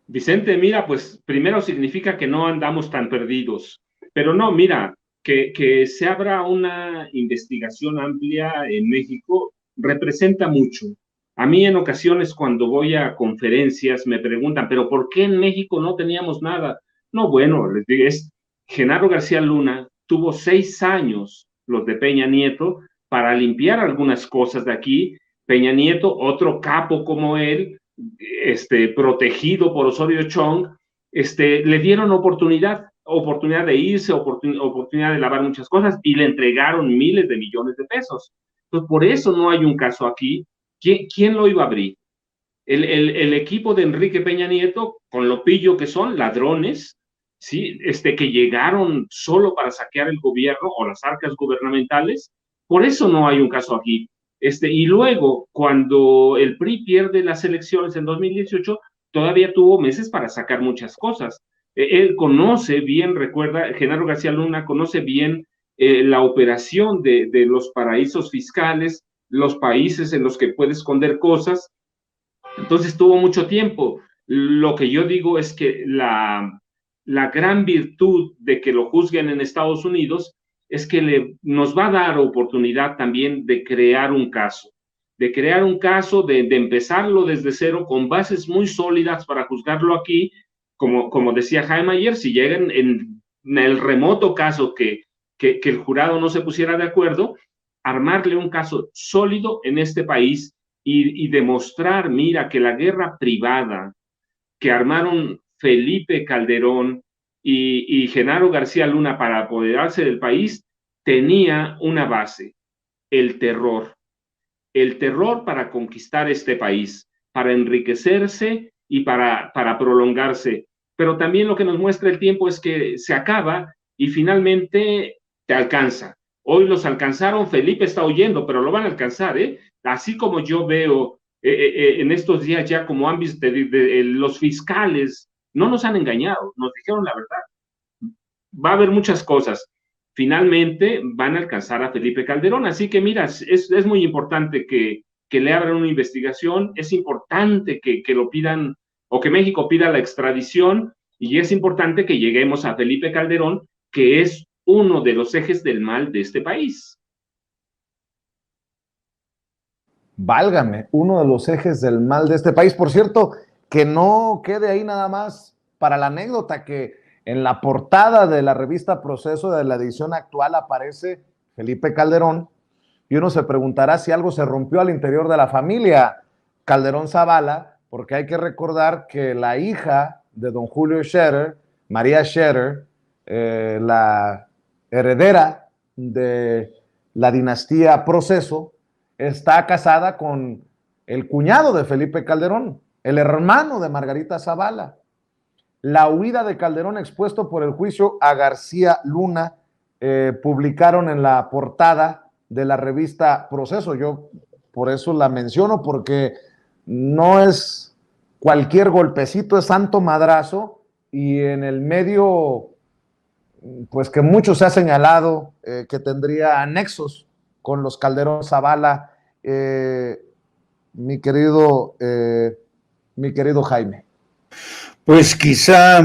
Vicente, mira, pues primero significa que no andamos tan perdidos, pero no, mira, que se abra una investigación amplia en México representa mucho. A mí en ocasiones cuando voy a conferencias me preguntan, ¿pero por qué en México no teníamos nada? No, bueno, les digo, Genaro García Luna tuvo 6 años, los de Peña Nieto, para limpiar algunas cosas de aquí. Peña Nieto, otro capo como él, protegido por Osorio Chong, le dieron oportunidad de irse, oportunidad de lavar muchas cosas y le entregaron miles de millones de pesos. Entonces, por eso no hay un caso aquí. ¿Quién lo iba a abrir? El equipo de Enrique Peña Nieto, con lo pillo que son, ladrones, ¿sí? Que llegaron solo para saquear el gobierno o las arcas gubernamentales. Por eso no hay un caso aquí. Y luego, cuando el PRI pierde las elecciones en 2018, todavía tuvo meses para sacar muchas cosas. Él conoce bien, recuerda, Genaro García Luna conoce bien la operación de los paraísos fiscales, los países en los que puede esconder cosas. Entonces tuvo mucho tiempo. Lo que yo digo es que la gran virtud de que lo juzguen en Estados Unidos es que nos va a dar oportunidad también de crear un caso, de empezarlo desde cero con bases muy sólidas para juzgarlo aquí, como decía Jaime ayer, si llegan en el remoto caso que el jurado no se pusiera de acuerdo, armarle un caso sólido en este país y demostrar, mira, que la guerra privada que armaron Felipe Calderón y Genaro García Luna para apoderarse del país tenía una base, el terror para conquistar este país, para enriquecerse y para prolongarse. Pero también lo que nos muestra el tiempo es que se acaba y finalmente te alcanza. Hoy los alcanzaron, Felipe está huyendo, pero lo van a alcanzar, ¿eh? Así como yo veo en estos días ya como han visto los fiscales, no nos han engañado, nos dijeron la verdad. Va a haber muchas cosas. Finalmente van a alcanzar a Felipe Calderón. Así que mira, es muy importante que le abran una investigación, es importante que lo pidan o que México pida la extradición y es importante que lleguemos a Felipe Calderón, que es uno de los ejes del mal de este país. Válgame, uno de los ejes del mal de este país. Por cierto, que no quede ahí nada más para la anécdota, que en la portada de la revista Proceso de la edición actual aparece Felipe Calderón y uno se preguntará si algo se rompió al interior de la familia Calderón Zavala, porque hay que recordar que la hija de don Julio Scherer, María Scherer, la heredera de la dinastía Proceso, está casada con el cuñado de Felipe Calderón, el hermano de Margarita Zavala. La huida de Calderón expuesto por el juicio a García Luna, publicaron en la portada de la revista Proceso. Yo por eso la menciono, porque no es cualquier golpecito, es santo madrazo, y en el medio, pues que mucho se ha señalado que tendría anexos con los Calderón Zavala, mi querido Jaime. Pues quizá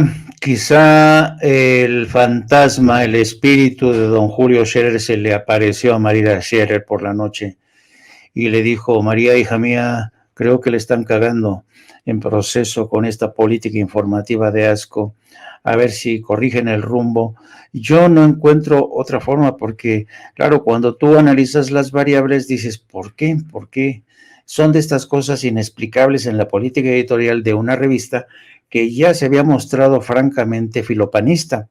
el fantasma, el espíritu de don Julio Scherer se le apareció a María Scherer por la noche y le dijo: María, hija mía, creo que le están cagando en Proceso con esta política informativa de asco, a ver si corrigen el rumbo. Yo no encuentro otra forma, porque claro, cuando tú analizas las variables dices, ¿por qué? ¿Por qué? Son de estas cosas inexplicables en la política editorial de una revista que ya se había mostrado francamente filopanista.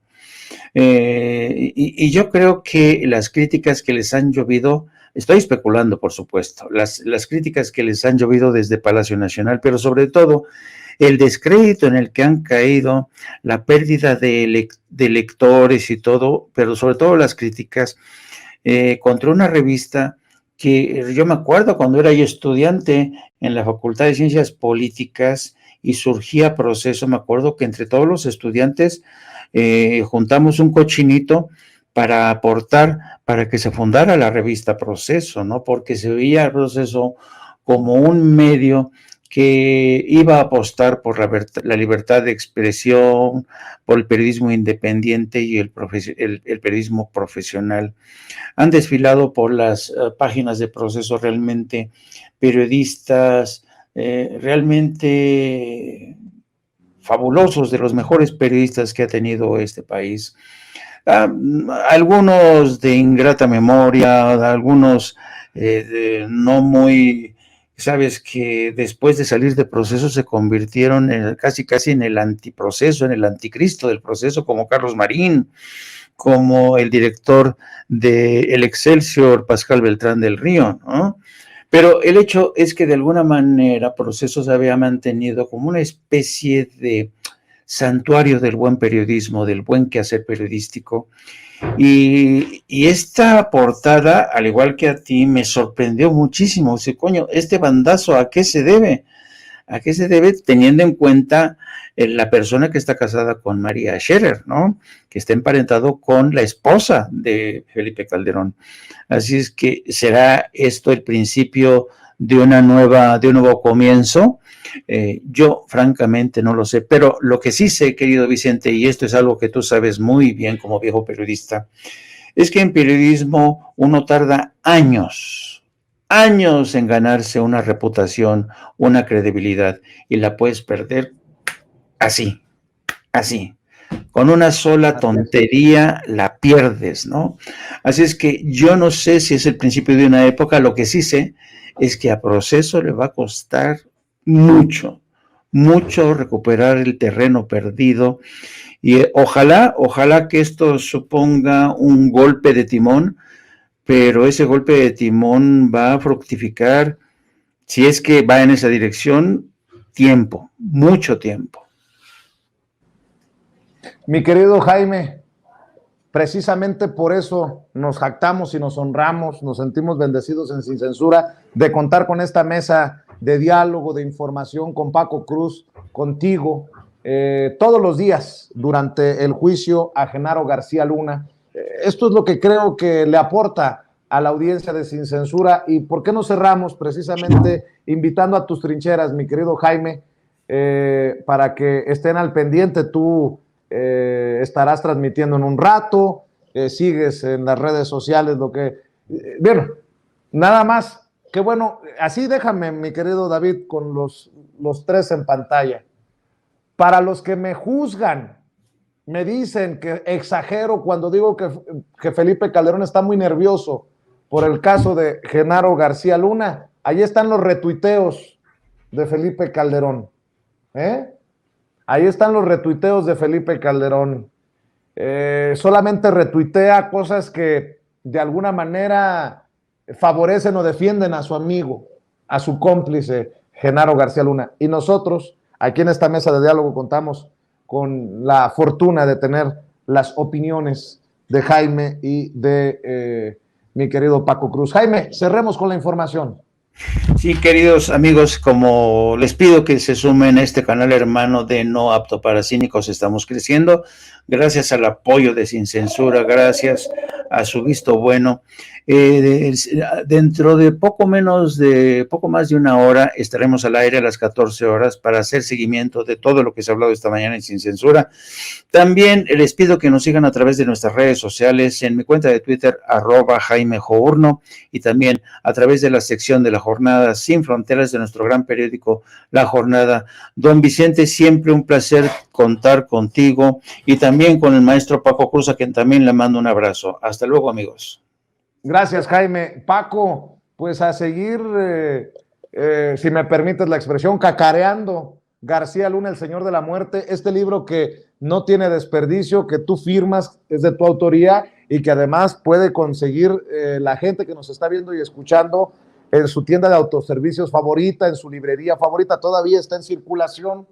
Y yo creo que las críticas que les han llovido, estoy especulando por supuesto, las críticas que les han llovido desde Palacio Nacional, pero sobre todo el descrédito en el que han caído, la pérdida de lectores y todo, pero sobre todo las críticas contra una revista que yo me acuerdo cuando era yo estudiante en la Facultad de Ciencias Políticas y surgía Proceso, me acuerdo que entre todos los estudiantes juntamos un cochinito para aportar, para que se fundara la revista Proceso, ¿no? Porque se veía el Proceso como un medio que iba a apostar por la libertad de expresión, por el periodismo independiente y el periodismo profesional. Han desfilado por las páginas de Proceso realmente periodistas realmente fabulosos, de los mejores periodistas que ha tenido este país. Algunos de ingrata memoria, algunos no muy... Sabes que después de salir de Proceso se convirtieron casi en el antiproceso, en el anticristo del Proceso, como Carlos Marín, como el director de El Excelsior, Pascal Beltrán del Río, ¿no? Pero el hecho es que de alguna manera Proceso se había mantenido como una especie de santuario del buen periodismo, del buen quehacer periodístico. Y esta portada, al igual que a ti, me sorprendió muchísimo. O sea, coño, este bandazo, ¿a qué se debe? ¿A qué se debe? Teniendo en cuenta la persona que está casada con María Scherer, ¿no? Que está emparentado con la esposa de Felipe Calderón. Así es que será esto el principio de un nuevo comienzo. Yo francamente no lo sé, pero lo que sí sé, querido Vicente, y esto es algo que tú sabes muy bien como viejo periodista, es que en periodismo uno tarda años en ganarse una reputación, una credibilidad, y la puedes perder así. Con una sola tontería la pierdes, ¿no? Así es que yo no sé si es el principio de una época, lo que sí sé es que a Proceso le va a costar mucho recuperar el terreno perdido, y ojalá que esto suponga un golpe de timón, pero ese golpe de timón va a fructificar, si es que va en esa dirección, mucho tiempo. Mi querido Jaime, precisamente por eso nos jactamos y nos honramos, nos sentimos bendecidos en Sin Censura de contar con esta mesa de diálogo, de información con Paco Cruz, contigo, todos los días durante el juicio a Genaro García Luna. Esto es lo que creo que le aporta a la audiencia de Sin Censura. ¿Y por qué no cerramos precisamente invitando a tus trincheras, mi querido Jaime, para que estén al pendiente? Tú estarás transmitiendo en un rato, sigues en las redes sociales lo que... bueno, nada más, qué bueno, así déjame, mi querido David, con los tres en pantalla. Para los que me juzgan, me dicen que exagero cuando digo que Felipe Calderón está muy nervioso por el caso de Genaro García Luna, ahí están los retuiteos de Felipe Calderón, ahí están los retuiteos de Felipe Calderón. Solamente retuitea cosas que de alguna manera favorecen o defienden a su amigo, a su cómplice, Genaro García Luna. Y nosotros, aquí en esta mesa de diálogo, contamos con la fortuna de tener las opiniones de Jaime y de mi querido Paco Cruz. Jaime, cerremos con la información. Sí, queridos amigos, como les pido que se sumen a este canal hermano de No Apto para Cínicos, estamos creciendo, gracias al apoyo de Sin Censura, gracias a su visto bueno. Dentro de poco más de una hora estaremos al aire a las 14 horas para hacer seguimiento de todo lo que se ha hablado esta mañana en Sin Censura. También les pido que nos sigan a través de nuestras redes sociales, en mi cuenta de Twitter, @JaimeJourno, y también a través de la sección de La Jornada Sin Fronteras de nuestro gran periódico La Jornada. Don Vicente, siempre un placer contar contigo, y también con el maestro Paco Cruz, a quien también le mando un abrazo. Hasta luego, amigos. Gracias, Jaime. Paco, pues a seguir, si me permites la expresión, cacareando García Luna, el Señor de la Muerte, este libro que no tiene desperdicio, que tú firmas, es de tu autoría y que además puede conseguir la gente que nos está viendo y escuchando en su tienda de autoservicios favorita, en su librería favorita, todavía está en circulación,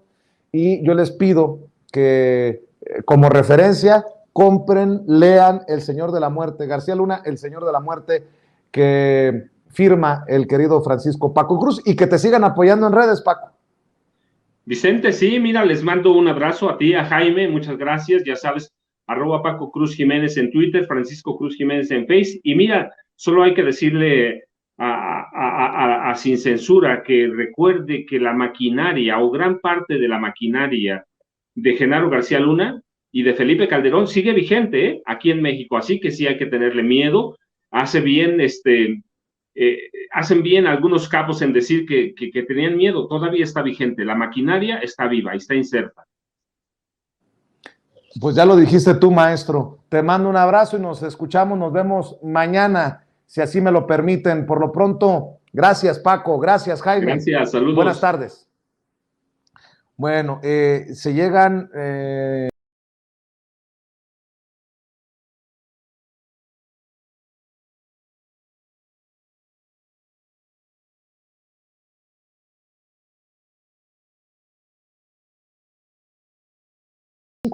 y yo les pido que como referencia compren, lean El Señor de la Muerte, García Luna, El Señor de la Muerte, que firma el querido Francisco Paco Cruz, y que te sigan apoyando en redes, Paco. Vicente, sí, mira, les mando un abrazo a ti, a Jaime, muchas gracias, ya sabes, @Paco Cruz Jiménez en Twitter, Francisco Cruz Jiménez en Face, y mira, solo hay que decirle a Sin Censura que recuerde que la maquinaria o gran parte de la maquinaria de Genaro García Luna y de Felipe Calderón sigue vigente aquí en México, así que sí hay que tenerle miedo. Hacen bien algunos cabos en decir que tenían miedo. Todavía está vigente, la maquinaria está viva y está inserta. Pues ya lo dijiste tú, maestro. Te mando un abrazo y nos escuchamos, nos vemos mañana, si así me lo permiten. Por lo pronto, gracias, Paco, gracias, Jaime. Gracias, saludos. Buenas tardes. Bueno, se llegan...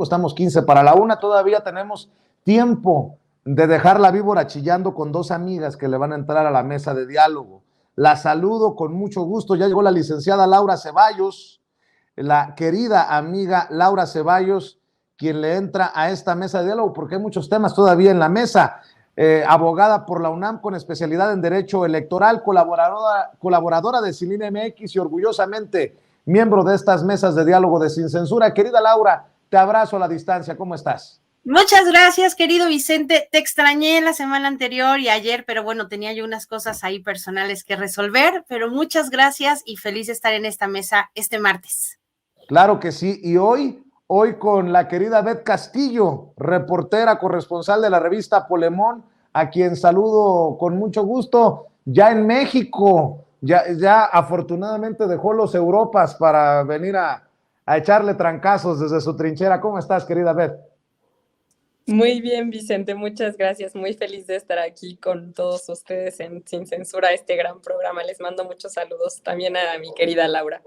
estamos 15 para la 1, todavía tenemos tiempo de dejar la víbora chillando con dos amigas que le van a entrar a la mesa de diálogo. La saludo con mucho gusto. Ya llegó la licenciada Laura Ceballos, la querida amiga Laura Ceballos, quien le entra a esta mesa de diálogo, porque hay muchos temas todavía en la mesa. Abogada por la UNAM con especialidad en Derecho Electoral, colaboradora de Ciline MX y orgullosamente miembro de estas mesas de diálogo de Sin Censura. Querida Laura, te abrazo a la distancia. ¿Cómo estás? Muchas gracias, querido Vicente. Te extrañé la semana anterior y ayer, pero bueno, tenía yo unas cosas ahí personales que resolver, pero muchas gracias y feliz de estar en esta mesa este martes. Claro que sí, y hoy con la querida Beth Castillo, reportera corresponsal de la revista Polemón, a quien saludo con mucho gusto, ya en México, ya afortunadamente dejó los Europas para venir a echarle trancazos desde su trinchera. ¿Cómo estás, querida Beth? Muy bien, Vicente, muchas gracias. Muy feliz de estar aquí con todos ustedes en Sin Censura, este gran programa. Les mando muchos saludos también a mi querida Laura.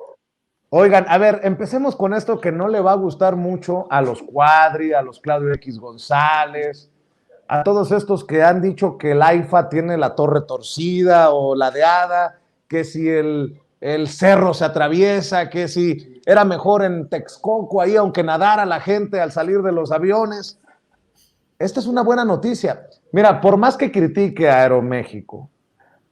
Oigan, a ver, empecemos con esto que no le va a gustar mucho a los Cuadri, a los Claudio X González, a todos estos que han dicho que el AIFA tiene la torre torcida o ladeada, que si el cerro se atraviesa, que si era mejor en Texcoco ahí, aunque nadara la gente al salir de los aviones. Esta es una buena noticia. Mira, por más que critique a Aeroméxico,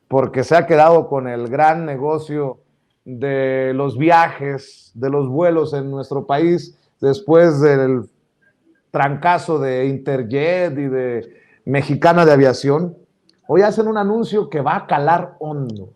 porque se ha quedado con el gran negocio de los viajes, de los vuelos en nuestro país, después del trancazo de Interjet y de Mexicana de Aviación, hoy hacen un anuncio que va a calar hondo.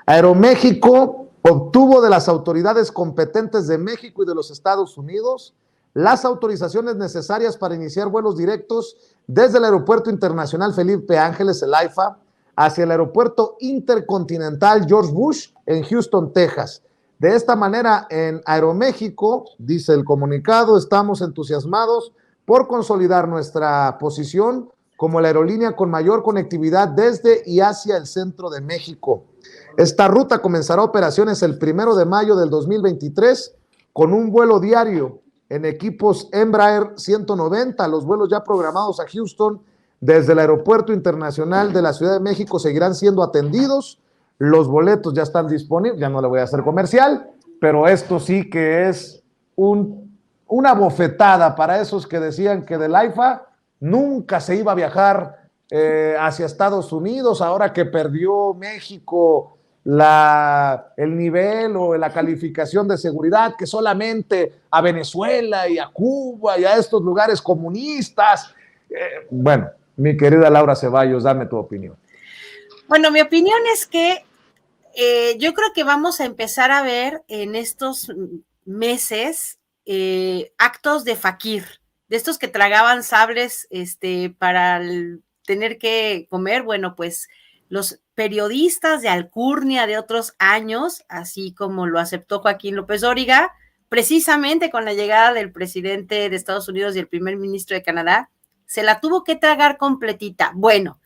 Aeroméxico obtuvo de las autoridades competentes de México y de los Estados Unidos las autorizaciones necesarias para iniciar vuelos directos desde el Aeropuerto Internacional Felipe Ángeles, el AIFA, hacia el Aeropuerto Intercontinental George Bush en Houston, Texas. De esta manera, en Aeroméxico, dice el comunicado, estamos entusiasmados por consolidar nuestra posición como la aerolínea con mayor conectividad desde y hacia el centro de México. Esta ruta comenzará operaciones el 1 de mayo del 2023 con un vuelo diario en equipos Embraer 190. Los vuelos ya programados a Houston desde el Aeropuerto Internacional de la Ciudad de México seguirán siendo atendidos. Los boletos ya están disponibles, ya no le voy a hacer comercial, pero esto sí que es una bofetada para esos que decían que del AIFA nunca se iba a viajar hacia Estados Unidos, ahora que perdió México el nivel o la calificación de seguridad, que solamente a Venezuela y a Cuba y a estos lugares comunistas. Bueno, mi querida Laura Ceballos, dame tu opinión. Bueno, mi opinión es que yo creo que vamos a empezar a ver en estos meses actos de fakir, de estos que tragaban sables para tener que comer. Bueno, pues los periodistas de alcurnia de otros años, así como lo aceptó Joaquín López Dóriga, precisamente con la llegada del presidente de Estados Unidos y el primer ministro de Canadá, se la tuvo que tragar completita. Bueno,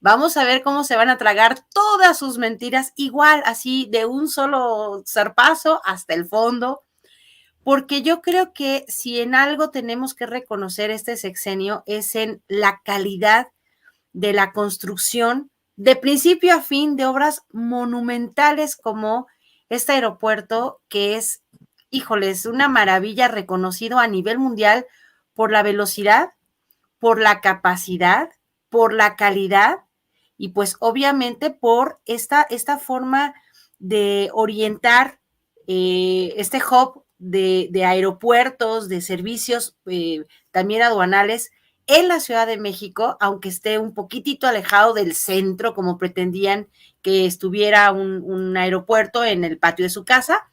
vamos a ver cómo se van a tragar todas sus mentiras, igual, así de un solo zarpazo hasta el fondo, porque yo creo que si en algo tenemos que reconocer este sexenio es en la calidad de la construcción de principio a fin de obras monumentales como este aeropuerto, que es, híjoles, una maravilla, reconocido a nivel mundial por la velocidad, por la capacidad, por la calidad y pues obviamente por esta forma de orientar este hub de aeropuertos, de servicios también aduanales en la Ciudad de México, aunque esté un poquitito alejado del centro, como pretendían que estuviera un aeropuerto en el patio de su casa,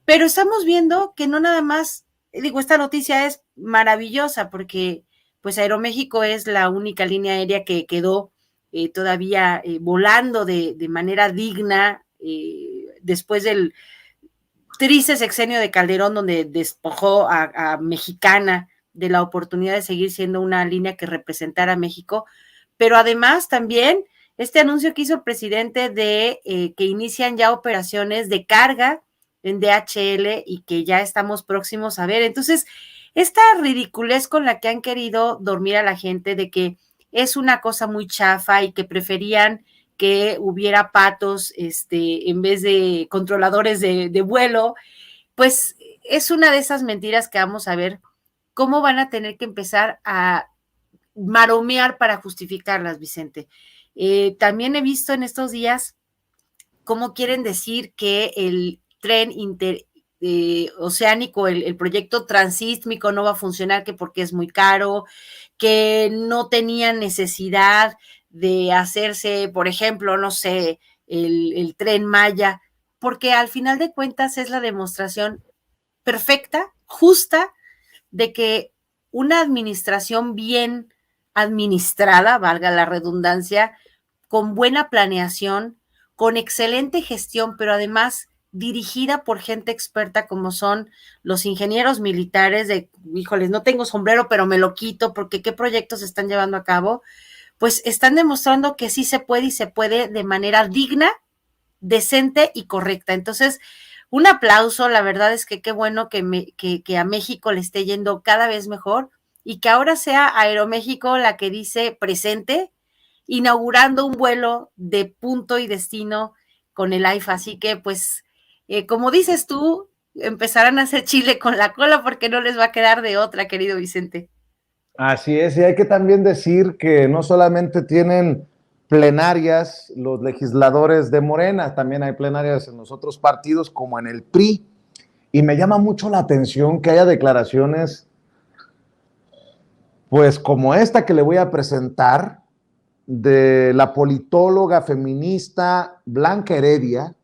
pero estamos viendo que no nada más, digo, esta noticia es maravillosa porque pues Aeroméxico es la única línea aérea que quedó todavía volando de manera digna después del triste sexenio de Calderón, donde despojó a Mexicana de la oportunidad de seguir siendo una línea que representara a México, pero además también este anuncio que hizo el presidente de que inician ya operaciones de carga en DHL y que ya estamos próximos a ver. Entonces, esta ridiculez con la que han querido dormir a la gente de que es una cosa muy chafa y que preferían que hubiera patos en vez de controladores de vuelo. Pues es una de esas mentiras que vamos a ver cómo van a tener que empezar a maromear para justificarlas, Vicente. También he visto en estos días cómo quieren decir que el tren oceánico, el proyecto transísmico no va a funcionar, que porque es muy caro, que no tenían necesidad de hacerse, por ejemplo, no sé, el Tren Maya, porque al final de cuentas es la demostración perfecta, justa, de que una administración bien administrada, valga la redundancia, con buena planeación, con excelente gestión, pero además dirigida por gente experta como son los ingenieros militares de, híjoles, no tengo sombrero, pero me lo quito porque qué proyectos se están llevando a cabo, pues están demostrando que sí se puede y se puede de manera digna, decente y correcta. Entonces, un aplauso, la verdad es que qué bueno que a México le esté yendo cada vez mejor y que ahora sea Aeroméxico la que dice presente, inaugurando un vuelo de punto y destino con el AIFA. Así que, pues, como dices tú, empezarán a hacer chile con la cola porque no les va a quedar de otra, querido Vicente. Así es, y hay que también decir que no solamente tienen plenarias los legisladores de Morena, también hay plenarias en los otros partidos como en el PRI, y me llama mucho la atención que haya declaraciones pues como esta que le voy a presentar de la politóloga feminista Blanca Heredia,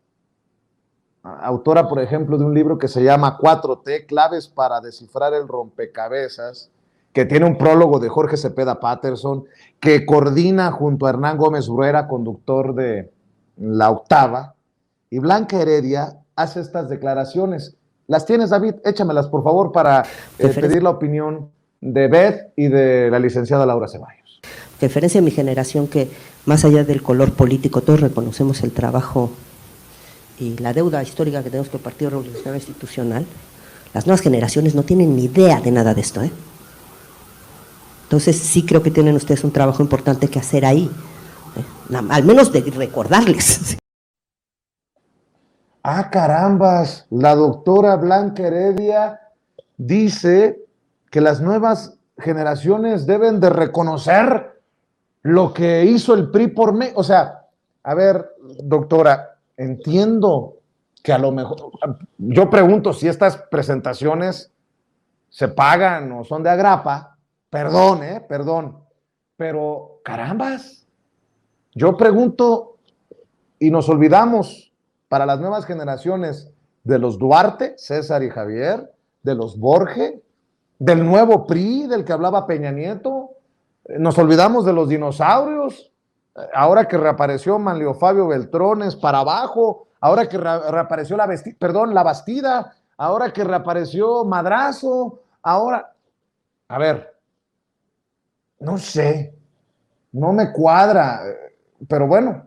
autora, por ejemplo, de un libro que se llama 4T, Claves para descifrar el rompecabezas, que tiene un prólogo de Jorge Cepeda Patterson, que coordina junto a Hernán Gómez Bruera, conductor de La Octava, y Blanca Heredia hace estas declaraciones. ¿Las tienes, David? Échamelas, por favor, para pedir la opinión de Beth y de la licenciada Laura Ceballos. Referencia a mi generación que, más allá del color político, todos reconocemos el trabajo y la deuda histórica que tenemos con el Partido Revolucionario Institucional. Las nuevas generaciones no tienen ni idea de nada de esto, ¿eh? Entonces sí creo que tienen ustedes un trabajo importante que hacer ahí, al menos de recordarles. Ah, carambas, la doctora Blanca Heredia dice que las nuevas generaciones deben de reconocer lo que hizo el PRI por México. O sea, a ver, doctora, entiendo que a lo mejor, yo pregunto si estas presentaciones se pagan o son de agrapa, perdón, pero carambas, yo pregunto y nos olvidamos para las nuevas generaciones de los Duarte, César y Javier, de los Borge, del nuevo PRI, del que hablaba Peña Nieto, nos olvidamos de los dinosaurios, ahora que reapareció Manlio Fabio Beltrones para abajo, ahora que reapareció la Bastida, ahora que reapareció Madrazo, ahora, a ver, no sé, no me cuadra, pero bueno,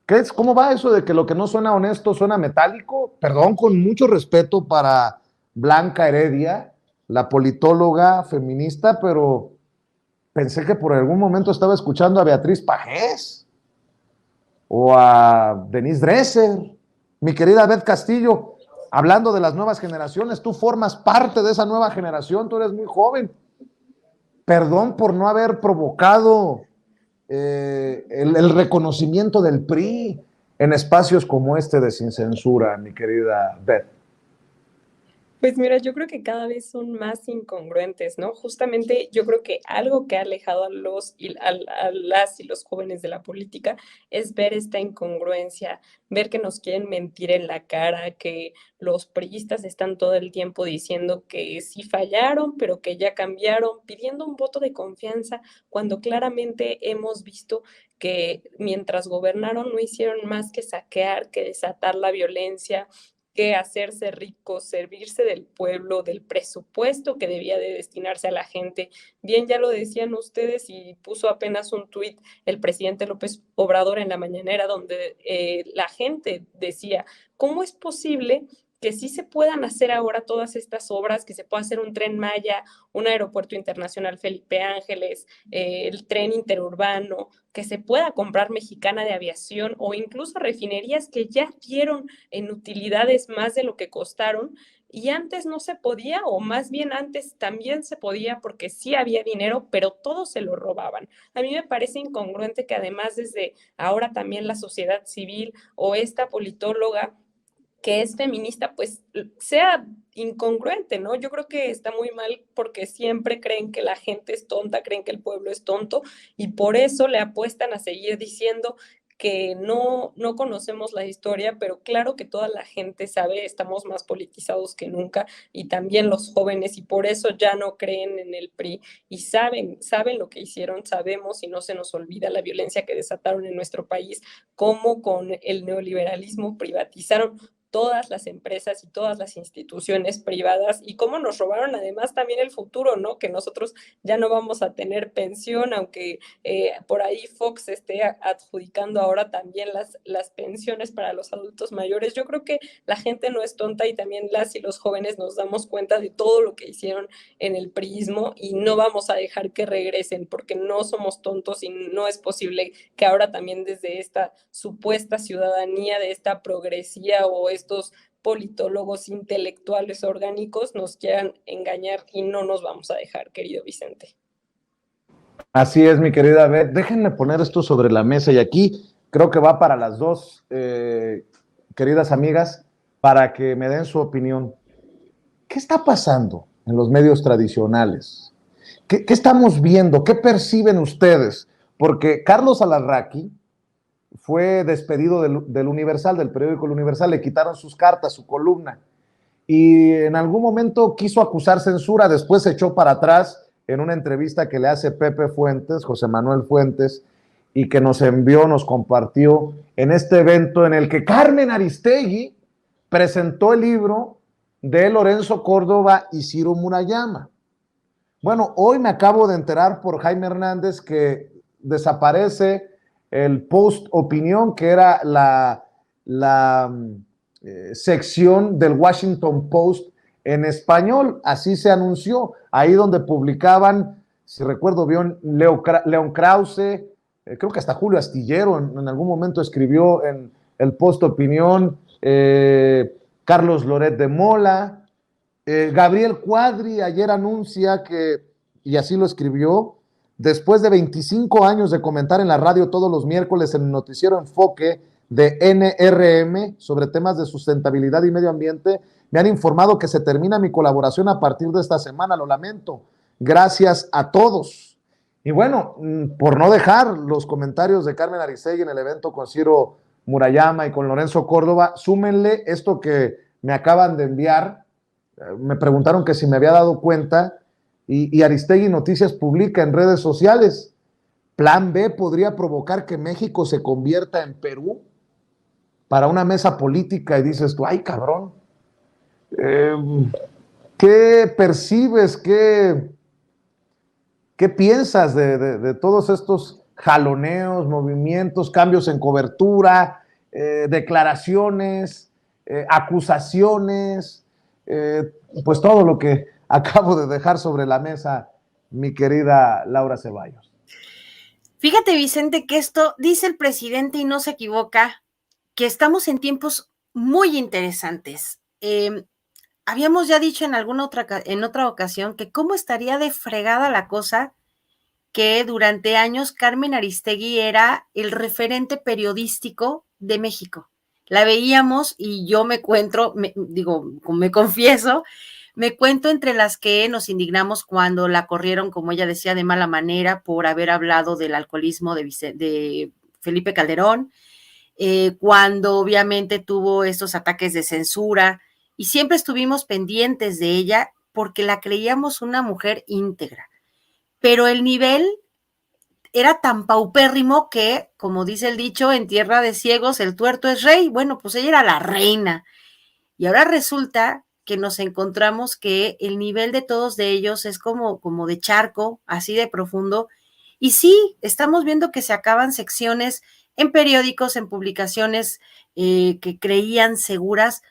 ¿qué es? ¿Cómo va eso de que lo que no suena honesto suena metálico? Perdón, con mucho respeto para Blanca Heredia, la politóloga feminista, pero pensé que por algún momento estaba escuchando a Beatriz Pajés o a Denise Dresser. Mi querida Beth Castillo, hablando de las nuevas generaciones, tú formas parte de esa nueva generación, tú eres muy joven. Perdón por no haber provocado el reconocimiento del PRI en espacios como este de Sin Censura, mi querida Beth. Pues mira, yo creo que cada vez son más incongruentes, ¿no? Justamente yo creo que algo que ha alejado a las y los jóvenes de la política es ver esta incongruencia, ver que nos quieren mentir en la cara, que los priistas están todo el tiempo diciendo que sí fallaron, pero que ya cambiaron, pidiendo un voto de confianza, cuando claramente hemos visto que mientras gobernaron no hicieron más que saquear, que desatar la violencia, que hacerse ricos, servirse del pueblo, del presupuesto que debía de destinarse a la gente. Bien, ya lo decían ustedes y puso apenas un tuit el presidente López Obrador en la mañanera donde la gente decía, ¿cómo es posible que sí se puedan hacer ahora todas estas obras, que se pueda hacer un Tren Maya, un aeropuerto internacional Felipe Ángeles, el tren interurbano, que se pueda comprar Mexicana de Aviación o incluso refinerías que ya dieron en utilidades más de lo que costaron. Y antes no se podía, o más bien antes también se podía porque sí había dinero, pero todo se lo robaban. A mí me parece incongruente que además desde ahora también la sociedad civil o esta politóloga que es feminista, pues sea incongruente, ¿no? Yo creo que está muy mal porque siempre creen que la gente es tonta, creen que el pueblo es tonto y por eso le apuestan a seguir diciendo que no conocemos la historia, pero claro que toda la gente sabe, estamos más politizados que nunca y también los jóvenes y por eso ya no creen en el PRI y saben lo que hicieron, sabemos y no se nos olvida la violencia que desataron en nuestro país, cómo con el neoliberalismo privatizaron todas las empresas y todas las instituciones privadas y cómo nos robaron además también el futuro, ¿no? Que nosotros ya no vamos a tener pensión, aunque por ahí Fox esté adjudicando ahora también las pensiones para los adultos mayores. Yo creo que la gente no es tonta y también las y los jóvenes nos damos cuenta de todo lo que hicieron en el priismo y no vamos a dejar que regresen porque no somos tontos y no es posible que ahora también desde esta supuesta ciudadanía, de esta progresía o estos politólogos intelectuales orgánicos nos quieran engañar y no nos vamos a dejar, querido Vicente. Así es, mi querida Beth. Déjenme poner esto sobre la mesa y aquí creo que va para las dos, queridas amigas, para que me den su opinión. ¿Qué está pasando en los medios tradicionales? ¿Qué estamos viendo? ¿Qué perciben ustedes? Porque Carlos Alarraqui fue despedido del Universal, del periódico El Universal, le quitaron sus cartas, su columna, y en algún momento quiso acusar censura, después se echó para atrás en una entrevista que le hace Pepe Fuentes, José Manuel Fuentes, y que nos envió, nos compartió en este evento en el que Carmen Aristegui presentó el libro de Lorenzo Córdoba y Ciro Murayama. Bueno, hoy me acabo de enterar por Jaime Hernández que desaparece el post opinión, que era la sección del Washington Post en español, así se anunció, ahí donde publicaban, si recuerdo bien, León Krause, creo que hasta Julio Astillero en algún momento escribió en el post opinión, Carlos Loret de Mola, Gabriel Cuadri ayer anuncia que, y así lo escribió, después de 25 años de comentar en la radio todos los miércoles en el noticiero Enfoque de NRM sobre temas de sustentabilidad y medio ambiente, me han informado que se termina mi colaboración a partir de esta semana, lo lamento. Gracias a todos. Y bueno, por no dejar los comentarios de Carmen Aristegui en el evento con Ciro Murayama y con Lorenzo Córdoba, súmenle esto que me acaban de enviar. Me preguntaron que si me había dado cuenta y Aristegui Noticias publica en redes sociales: Plan B podría provocar que México se convierta en Perú para una mesa política. Y dices tú, ay cabrón, ¿qué percibes? ¿Qué piensas de todos estos jaloneos, movimientos, cambios en cobertura, declaraciones, acusaciones, pues todo lo que acabo de dejar sobre la mesa, mi querida Laura Ceballos? Fíjate, Vicente, que esto dice el presidente y no se equivoca, que estamos en tiempos muy interesantes. Habíamos ya dicho en otra ocasión que cómo estaría de fregada la cosa que durante años Carmen Aristegui era el referente periodístico de México. La veíamos y yo me confieso, me cuento entre las que nos indignamos cuando la corrieron, como ella decía, de mala manera por haber hablado del alcoholismo de Felipe Calderón, cuando obviamente tuvo estos ataques de censura y siempre estuvimos pendientes de ella porque la creíamos una mujer íntegra. Pero el nivel era tan paupérrimo que, como dice el dicho, en tierra de ciegos el tuerto es rey. Bueno, pues ella era la reina. Y ahora resulta que nos encontramos que el nivel de todos de ellos es como de charco, así de profundo. Y sí, estamos viendo que se acaban secciones en periódicos, en publicaciones que creían seguras,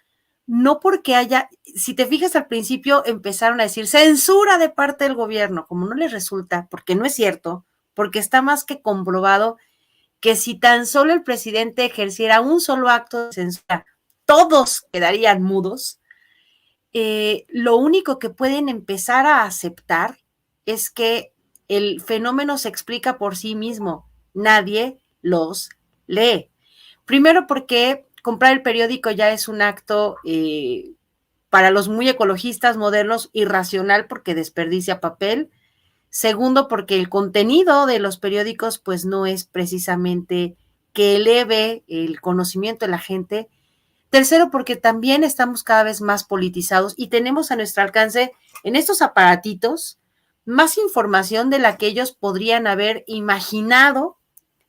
no porque haya, si te fijas al principio empezaron a decir censura de parte del gobierno, como no les resulta, porque no es cierto, porque está más que comprobado que si tan solo el presidente ejerciera un solo acto de censura, todos quedarían mudos. Lo único que pueden empezar a aceptar es que el fenómeno se explica por sí mismo. Nadie los lee. Primero porque comprar el periódico ya es un acto para los muy ecologistas modernos irracional porque desperdicia papel. Segundo, porque el contenido de los periódicos pues no es precisamente que eleve el conocimiento de la gente. Tercero, porque también estamos cada vez más politizados y tenemos a nuestro alcance en estos aparatitos más información de la que ellos podrían haber imaginado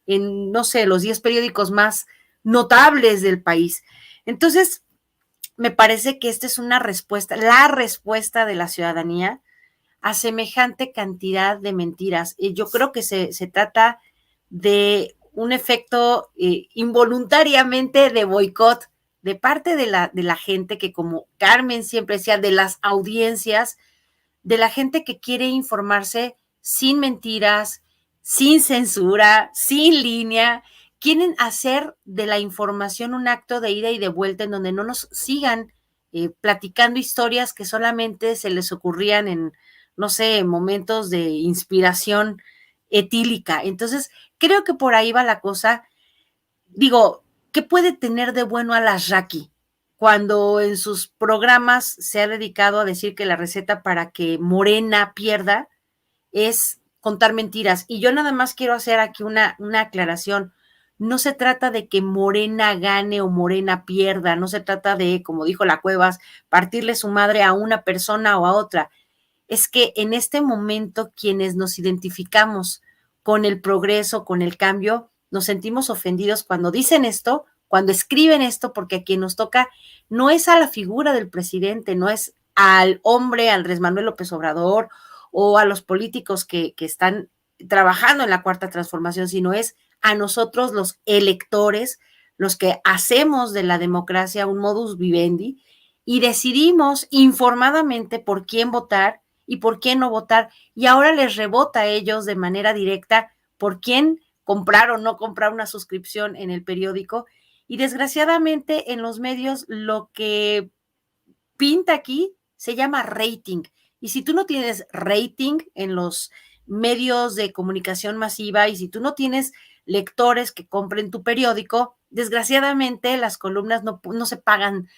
en, no sé, los 10 periódicos más notables del país. Entonces, me parece que esta es una respuesta, la respuesta de la ciudadanía a semejante cantidad de mentiras. Yo creo que se trata de un efecto involuntariamente de boicot de parte de la gente que, como Carmen siempre decía, de las audiencias, de la gente que quiere informarse sin mentiras, sin censura, sin línea, quieren hacer de la información un acto de ida y de vuelta en donde no nos sigan platicando historias que solamente se les ocurrían en, no sé, momentos de inspiración etílica. Entonces, creo que por ahí va la cosa. Digo, ¿qué puede tener de bueno Alasraqui cuando en sus programas se ha dedicado a decir que la receta para que Morena pierda es contar mentiras? Y yo nada más quiero hacer aquí una aclaración. No se trata de que Morena gane o Morena pierda, no se trata de, como dijo la Cuevas, partirle su madre a una persona o a otra. Es que en este momento quienes nos identificamos con el progreso, con el cambio, nos sentimos ofendidos cuando dicen esto, cuando escriben esto, porque a quien nos toca no es a la figura del presidente, no es al hombre, al Andrés Manuel López Obrador o a los políticos que están trabajando en la Cuarta Transformación, sino es a nosotros los electores, los que hacemos de la democracia un modus vivendi y decidimos informadamente por quién votar y por quién no votar, y ahora les rebota a ellos de manera directa por quién comprar o no comprar una suscripción en el periódico, y desgraciadamente en los medios lo que pinta aquí se llama rating, y si tú no tienes rating en los medios de comunicación masiva y si tú no tienes lectores que compren tu periódico, desgraciadamente las columnas no se pagan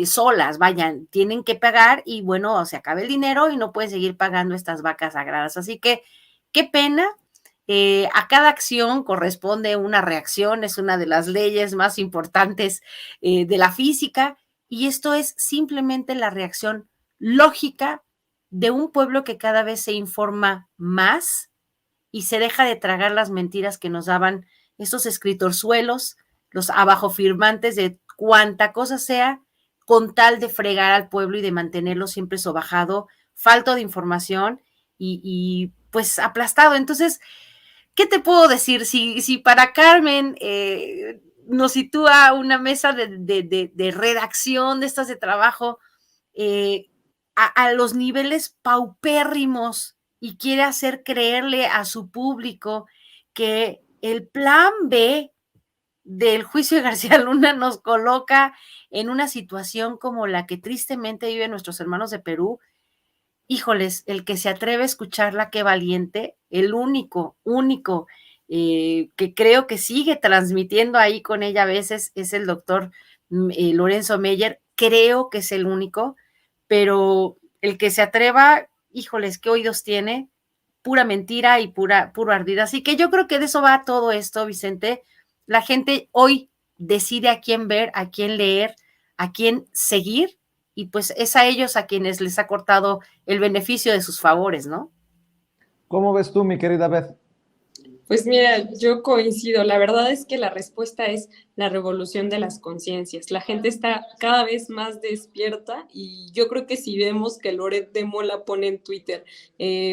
solas, vayan, tienen que pagar y bueno, se acaba el dinero y no pueden seguir pagando estas vacas sagradas. Así que qué pena. A cada acción corresponde una reacción, es una de las leyes más importantes de la física y esto es simplemente la reacción lógica de un pueblo que cada vez se informa más y se deja de tragar las mentiras que nos daban estos escritorzuelos, los abajofirmantes de cuanta cosa sea, con tal de fregar al pueblo y de mantenerlo siempre sobajado, falto de información y pues aplastado. Entonces, ¿qué te puedo decir? Si para Carmen nos sitúa una mesa de redacción de estas de trabajo a los niveles paupérrimos y quiere hacer creerle a su público que el plan B del juicio de García Luna nos coloca en una situación como la que tristemente viven nuestros hermanos de Perú. Híjoles, el que se atreve a escucharla, qué valiente, el único que creo que sigue transmitiendo ahí con ella a veces es el doctor Lorenzo Meyer, creo que es el único, pero el que se atreva, híjoles, qué oídos tiene, pura mentira y puro ardida. Así que yo creo que de eso va todo esto, Vicente. La gente hoy decide a quién ver, a quién leer, a quién seguir, y pues es a ellos a quienes les ha cortado el beneficio de sus favores, ¿no? ¿Cómo ves tú, mi querida Beth? Pues mira, yo coincido. La verdad es que la respuesta es la revolución de las conciencias. La gente está cada vez más despierta y yo creo que si vemos que Loret de Mola pone en Twitter,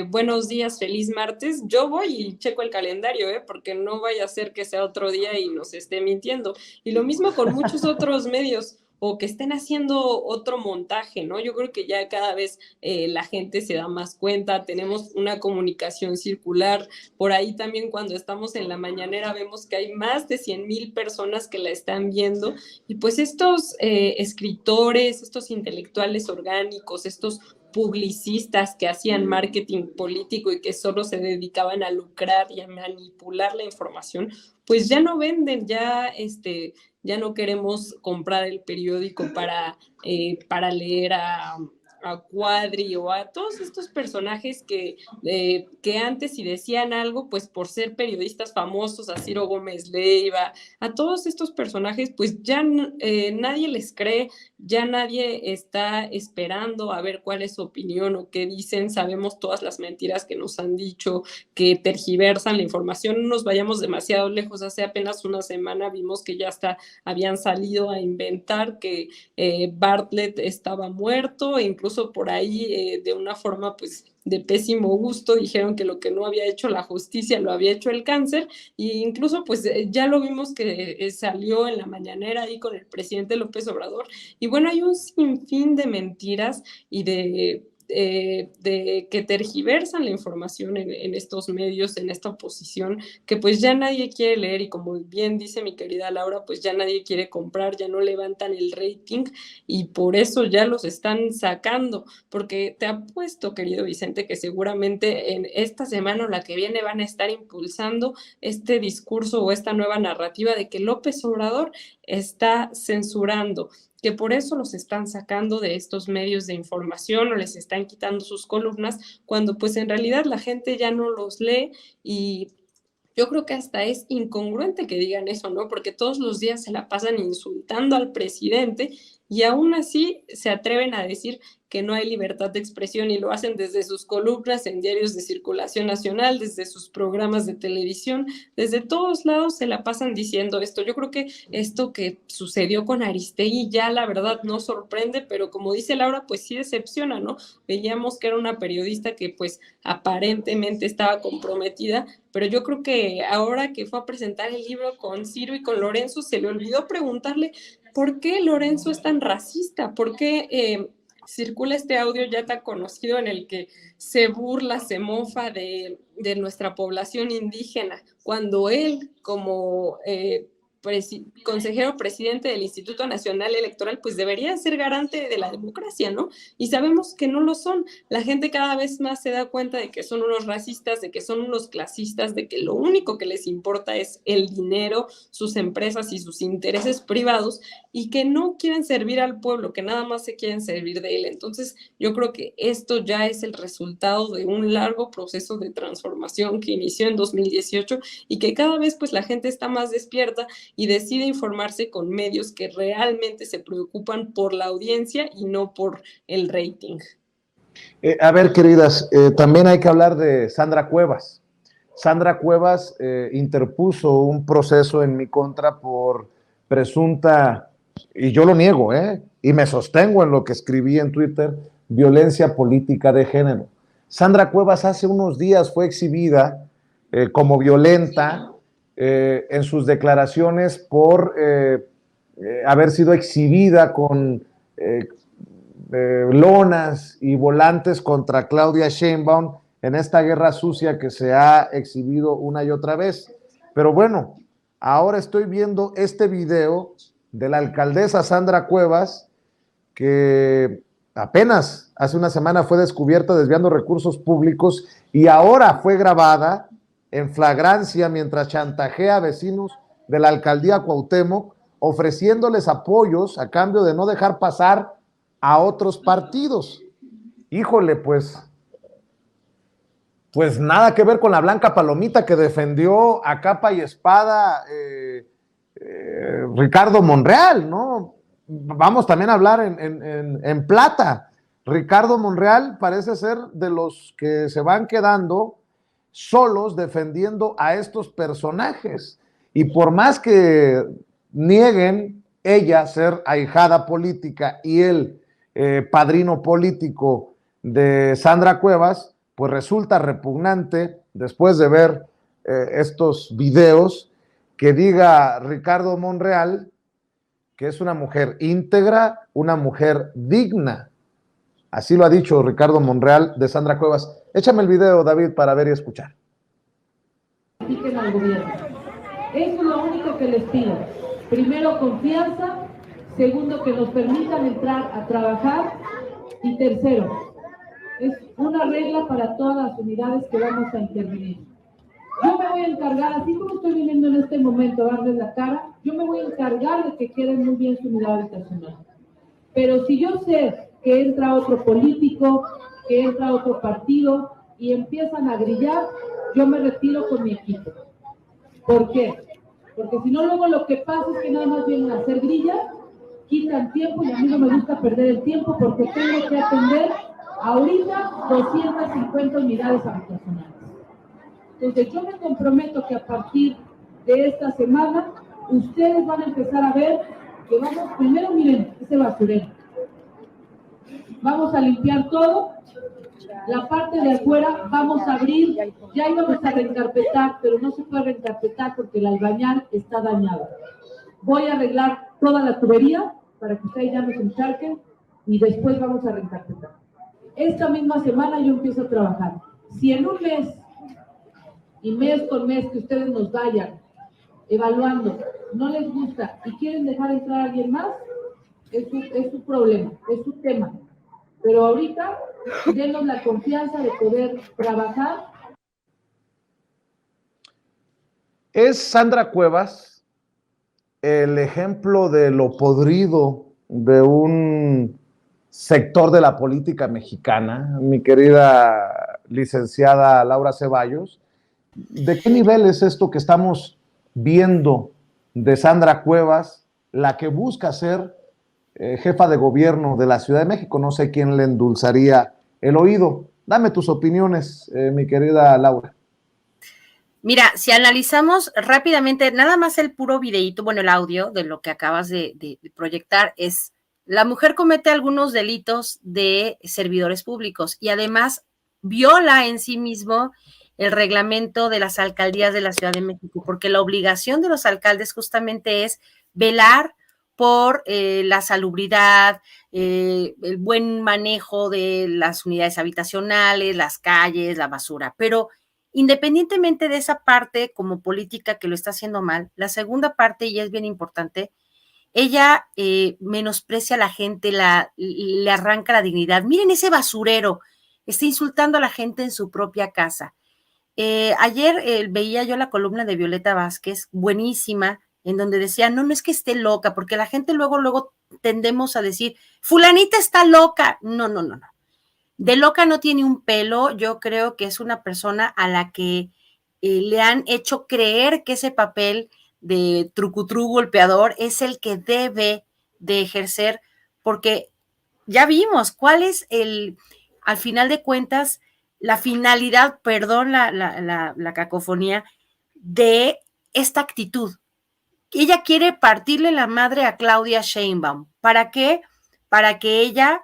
buenos días, feliz martes, yo voy y checo el calendario, porque no vaya a ser que sea otro día y nos esté mintiendo. Y lo mismo con muchos otros medios. o que estén haciendo otro montaje, ¿no? Yo creo que ya cada vez la gente se da más cuenta, tenemos una comunicación circular, por ahí también cuando estamos en la mañanera vemos que hay más de 100,000 personas que la están viendo, y pues estos escritores, estos intelectuales orgánicos, estos publicistas que hacían marketing político y que solo se dedicaban a lucrar y a manipular la información, pues ya no venden, ya no queremos comprar el periódico para leer a Cuadri o a todos estos personajes que antes si decían algo, pues por ser periodistas famosos, a Ciro Gómez Leiva, a todos estos personajes, pues ya nadie les cree, ya nadie está esperando a ver cuál es su opinión o qué dicen, sabemos todas las mentiras que nos han dicho, que tergiversan la información, no nos vayamos demasiado lejos, hace apenas una semana vimos que ya hasta habían salido a inventar que Bartlett estaba muerto, e incluso por ahí de una forma pues de pésimo gusto dijeron que lo que no había hecho la justicia lo había hecho el cáncer, e incluso pues ya lo vimos que salió en la mañanera ahí con el presidente López Obrador, y bueno, hay un sinfín de mentiras y de que tergiversan la información en estos medios, en esta oposición, que pues ya nadie quiere leer, y como bien dice mi querida Laura, pues ya nadie quiere comprar, ya no levantan el rating, y por eso ya los están sacando, porque te apuesto, querido Vicente, que seguramente en esta semana o la que viene van a estar impulsando este discurso o esta nueva narrativa de que López Obrador está censurando, que por eso los están sacando de estos medios de información o les están quitando sus columnas, cuando pues en realidad la gente ya no los lee, y yo creo que hasta es incongruente que digan eso, ¿no? Porque todos los días se la pasan insultando al presidente y aún así se atreven a decir que no hay libertad de expresión, y lo hacen desde sus columnas en diarios de circulación nacional, desde sus programas de televisión, desde todos lados se la pasan diciendo esto. Yo creo que esto que sucedió con Aristegui ya la verdad no sorprende, pero como dice Laura, pues sí decepciona, ¿no? Veíamos que era una periodista que pues aparentemente estaba comprometida, pero yo creo que ahora que fue a presentar el libro con Ciro y con Lorenzo, se le olvidó preguntarle por qué Lorenzo es tan racista, por qué circula este audio ya tan conocido en el que se burla, se mofa de nuestra población indígena, cuando él como consejero presidente del Instituto Nacional Electoral, pues debería ser garante de la democracia, ¿no? Y sabemos que no lo son. La gente cada vez más se da cuenta de que son unos racistas, de que son unos clasistas, de que lo único que les importa es el dinero, sus empresas y sus intereses privados, y que no quieren servir al pueblo, que nada más se quieren servir de él. Entonces, yo creo que esto ya es el resultado de un largo proceso de transformación que inició en 2018 y que cada vez pues la gente está más despierta y decide informarse con medios que realmente se preocupan por la audiencia y no por el rating. A ver, queridas, también hay que hablar de Sandra Cuevas. Sandra Cuevas interpuso un proceso en mi contra por presunta, y yo lo niego, y me sostengo en lo que escribí en Twitter, violencia política de género. Sandra Cuevas hace unos días fue exhibida como violenta en sus declaraciones por haber sido exhibida con lonas y volantes contra Claudia Sheinbaum en esta guerra sucia que se ha exhibido una y otra vez. Pero bueno, ahora estoy viendo este video de la alcaldesa Sandra Cuevas, que apenas hace una semana fue descubierta desviando recursos públicos y ahora fue grabada en flagrancia mientras chantajea a vecinos de la alcaldía Cuauhtémoc, ofreciéndoles apoyos a cambio de no dejar pasar a otros partidos. Híjole, pues nada que ver con la blanca palomita que defendió a capa y espada Ricardo Monreal, ¿no? Vamos también a hablar en plata. Ricardo Monreal parece ser de los que se van quedando solos defendiendo a estos personajes, y por más que nieguen ella ser ahijada política y el padrino político de Sandra Cuevas, pues resulta repugnante después de ver estos videos que diga Ricardo Monreal que es una mujer íntegra, una mujer digna. Así lo ha dicho Ricardo Monreal de Sandra Cuevas. Échame el video, David, para ver y escuchar. Al gobierno. Eso es lo único que les pido. Primero, confianza. Segundo, que nos permitan entrar a trabajar. Y tercero, es una regla para todas las unidades que vamos a intervenir. Yo me voy a encargar, así como estoy viniendo en este momento a darles la cara, yo me voy a encargar de que quede muy bien su unidad habitacional. Pero si yo sé que entra otro político, que entra otro partido y empiezan a grillar, yo me retiro con mi equipo. ¿Por qué? Porque si no, luego lo que pasa es que nada más vienen a hacer grilla, quitan tiempo y a mí no me gusta perder el tiempo porque tengo que atender ahorita 250 unidades habitacionales. Entonces yo me comprometo que a partir de esta semana ustedes van a empezar a ver que vamos, primero miren ese basurero, vamos a limpiar todo, la parte de afuera vamos a abrir, ya íbamos a reencarpetar, pero no se puede reencarpetar porque el albañal está dañado. Voy a arreglar toda la tubería para que ustedes ya no se encharquen y después vamos a reencarpetar. Esta misma semana yo empiezo a trabajar. Si en un mes y mes con mes que ustedes nos vayan evaluando, no les gusta y quieren dejar entrar a alguien más, es su problema, es su tema. Pero ahorita, denos la confianza de poder trabajar. ¿Es Sandra Cuevas el ejemplo de lo podrido de un sector de la política mexicana, mi querida licenciada Laura Ceballos? ¿De qué nivel es esto que estamos viendo de Sandra Cuevas, la que busca ser jefa de gobierno de la Ciudad de México? No sé quién le endulzaría el oído. Dame tus opiniones, mi querida Laura. Mira, si analizamos rápidamente, nada más el puro videíto, bueno, el audio de lo que acabas de proyectar es, la mujer comete algunos delitos de servidores públicos y además viola en sí mismo el reglamento de las alcaldías de la Ciudad de México, porque la obligación de los alcaldes justamente es velar por la salubridad, el buen manejo de las unidades habitacionales, las calles, la basura, pero independientemente de esa parte como política que lo está haciendo mal, la segunda parte, y es bien importante, ella menosprecia a la gente, le arranca la dignidad. Miren ese basurero, está insultando a la gente en su propia casa. Ayer veía yo la columna de Violeta Vázquez, buenísima, en donde decía, no es que esté loca, porque la gente luego tendemos a decir, fulanita está loca. No. De loca no tiene un pelo. Yo creo que es una persona a la que le han hecho creer que ese papel de trucutru golpeador es el que debe de ejercer, porque ya vimos cuál es al final de cuentas, la finalidad, perdón la cacofonía, de esta actitud. Ella quiere partirle la madre a Claudia Sheinbaum. ¿Para qué? Para que ella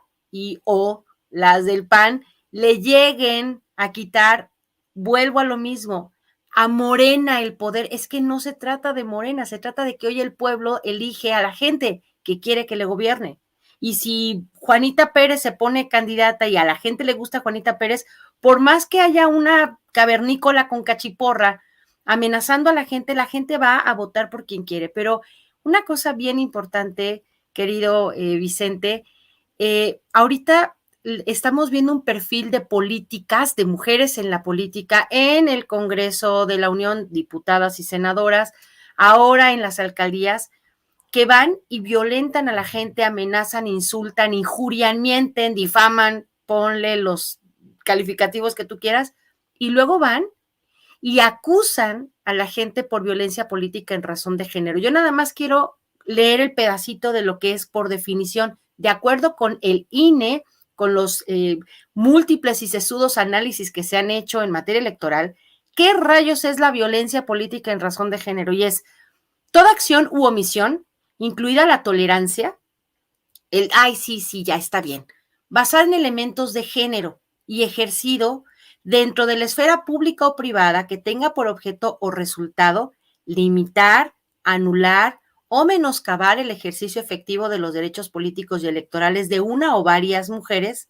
o las del PAN le lleguen a quitar, vuelvo a lo mismo, a Morena el poder. Es que no se trata de Morena, se trata de que hoy el pueblo elige a la gente que quiere que le gobierne. Y si Juanita Pérez se pone candidata y a la gente le gusta Juanita Pérez, por más que haya una cavernícola con cachiporra amenazando a la gente va a votar por quien quiere. Pero una cosa bien importante, querido Vicente, ahorita estamos viendo un perfil de políticas, de mujeres en la política, en el Congreso de la Unión, diputadas y senadoras, ahora en las alcaldías, que van y violentan a la gente, amenazan, insultan, injurian, mienten, difaman, ponle los calificativos que tú quieras, y luego van y acusan a la gente por violencia política en razón de género. Yo nada más quiero leer el pedacito de lo que es por definición, de acuerdo con el INE, con los múltiples y sesudos análisis que se han hecho en materia electoral, ¿qué rayos es la violencia política en razón de género? Y es toda acción u omisión, incluida la tolerancia, sí, ya está bien, basada en elementos de género y ejercido dentro de la esfera pública o privada que tenga por objeto o resultado limitar, anular o menoscabar el ejercicio efectivo de los derechos políticos y electorales de una o varias mujeres,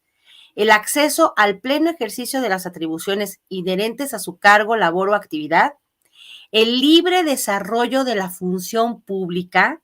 el acceso al pleno ejercicio de las atribuciones inherentes a su cargo, labor o actividad, el libre desarrollo de la función pública,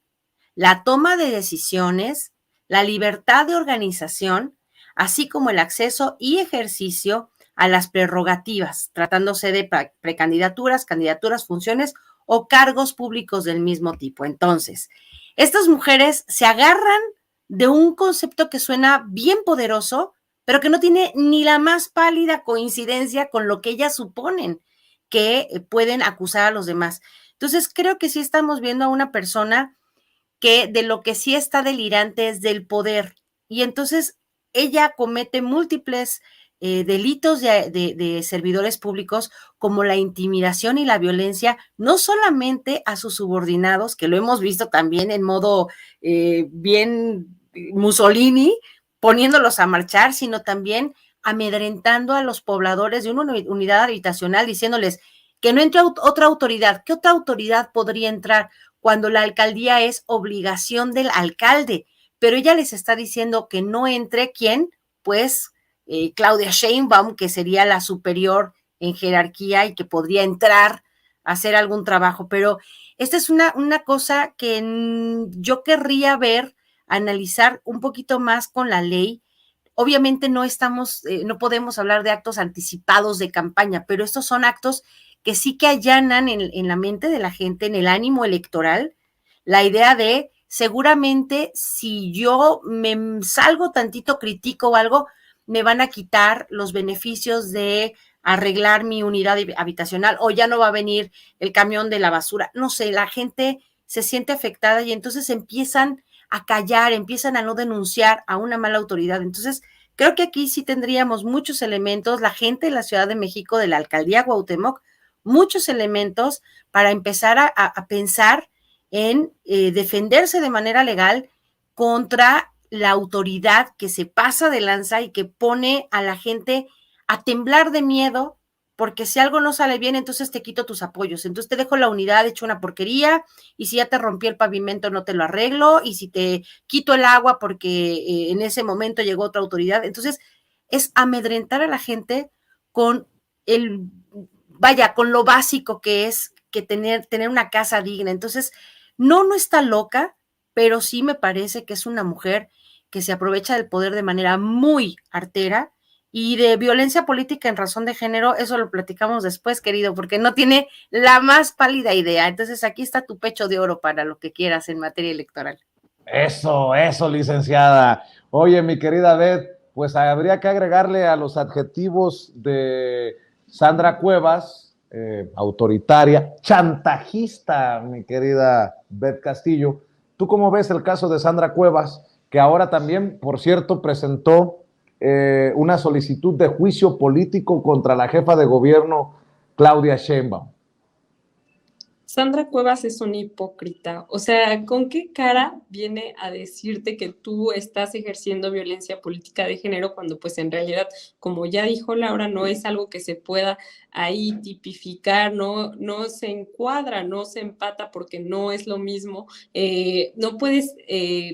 la toma de decisiones, la libertad de organización, así como el acceso y ejercicio a las prerrogativas, tratándose de precandidaturas, candidaturas, funciones o cargos públicos del mismo tipo. Entonces, estas mujeres se agarran de un concepto que suena bien poderoso, pero que no tiene ni la más pálida coincidencia con lo que ellas suponen que pueden acusar a los demás. Entonces, creo que sí estamos viendo a una persona que de lo que sí está delirante es del poder. Y entonces ella comete múltiples delitos de servidores públicos, como la intimidación y la violencia, no solamente a sus subordinados, que lo hemos visto también en modo bien Mussolini, poniéndolos a marchar, sino también amedrentando a los pobladores de una unidad habitacional, diciéndoles que no entre otra autoridad. ¿Qué otra autoridad podría entrar cuando la alcaldía es obligación del alcalde? Pero ella les está diciendo que no entre, ¿quién? Pues Claudia Sheinbaum, que sería la superior en jerarquía y que podría entrar a hacer algún trabajo. Pero esta es una cosa que yo querría ver, analizar un poquito más con la ley. Obviamente no podemos hablar de actos anticipados de campaña, pero estos son actos que sí que allanan en la mente de la gente, en el ánimo electoral, la idea de seguramente si yo me salgo tantito, critico o algo, me van a quitar los beneficios de arreglar mi unidad habitacional, o ya no va a venir el camión de la basura. No sé, la gente se siente afectada y entonces empiezan a callar, empiezan a no denunciar a una mala autoridad. Entonces, creo que aquí sí tendríamos muchos elementos, la gente de la Ciudad de México, de la alcaldía Cuauhtémoc, muchos elementos para empezar a pensar en defenderse de manera legal contra la autoridad que se pasa de lanza y que pone a la gente a temblar de miedo, porque si algo no sale bien, entonces te quito tus apoyos, entonces te dejo la unidad hecho una porquería, y si ya te rompí el pavimento no te lo arreglo, y si te quito el agua porque en ese momento llegó otra autoridad. Entonces es amedrentar a la gente con con lo básico que es que tener una casa digna. Entonces, no está loca, pero sí me parece que es una mujer que se aprovecha del poder de manera muy artera, y de violencia política en razón de género, eso lo platicamos después, querido, porque no tiene la más pálida idea. Entonces, aquí está tu pecho de oro para lo que quieras en materia electoral. Eso, licenciada. Oye, mi querida Beth, pues habría que agregarle a los adjetivos de Sandra Cuevas, autoritaria, chantajista, mi querida Beth Castillo. ¿Tú cómo ves el caso de Sandra Cuevas, que ahora también, por cierto, presentó una solicitud de juicio político contra la jefa de gobierno, Claudia Sheinbaum? Sandra Cuevas es una hipócrita. O sea, ¿con qué cara viene a decirte que tú estás ejerciendo violencia política de género cuando pues en realidad, como ya dijo Laura, no es algo que se pueda ahí tipificar, no se encuadra, no se empata porque no es lo mismo? No puedes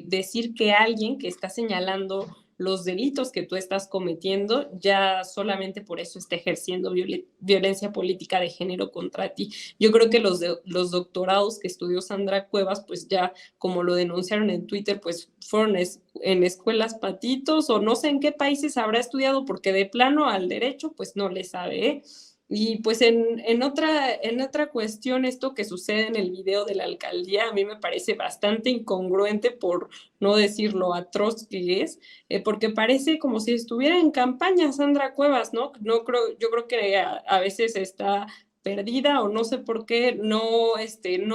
decir que alguien que está señalando los delitos que tú estás cometiendo, ya solamente por eso está ejerciendo violencia política de género contra ti. Yo creo que los doctorados que estudió Sandra Cuevas, pues ya como lo denunciaron en Twitter, pues fueron en escuelas patitos, o no sé en qué países habrá estudiado, porque de plano al derecho pues no le sabe, ¿eh? Y pues en otra cuestión, esto que sucede en el video de la alcaldía, a mí me parece bastante incongruente, por no decir lo atroz que es, porque parece como si estuviera en campaña Sandra Cuevas, ¿no? Yo creo que a veces está perdida, o no sé por qué no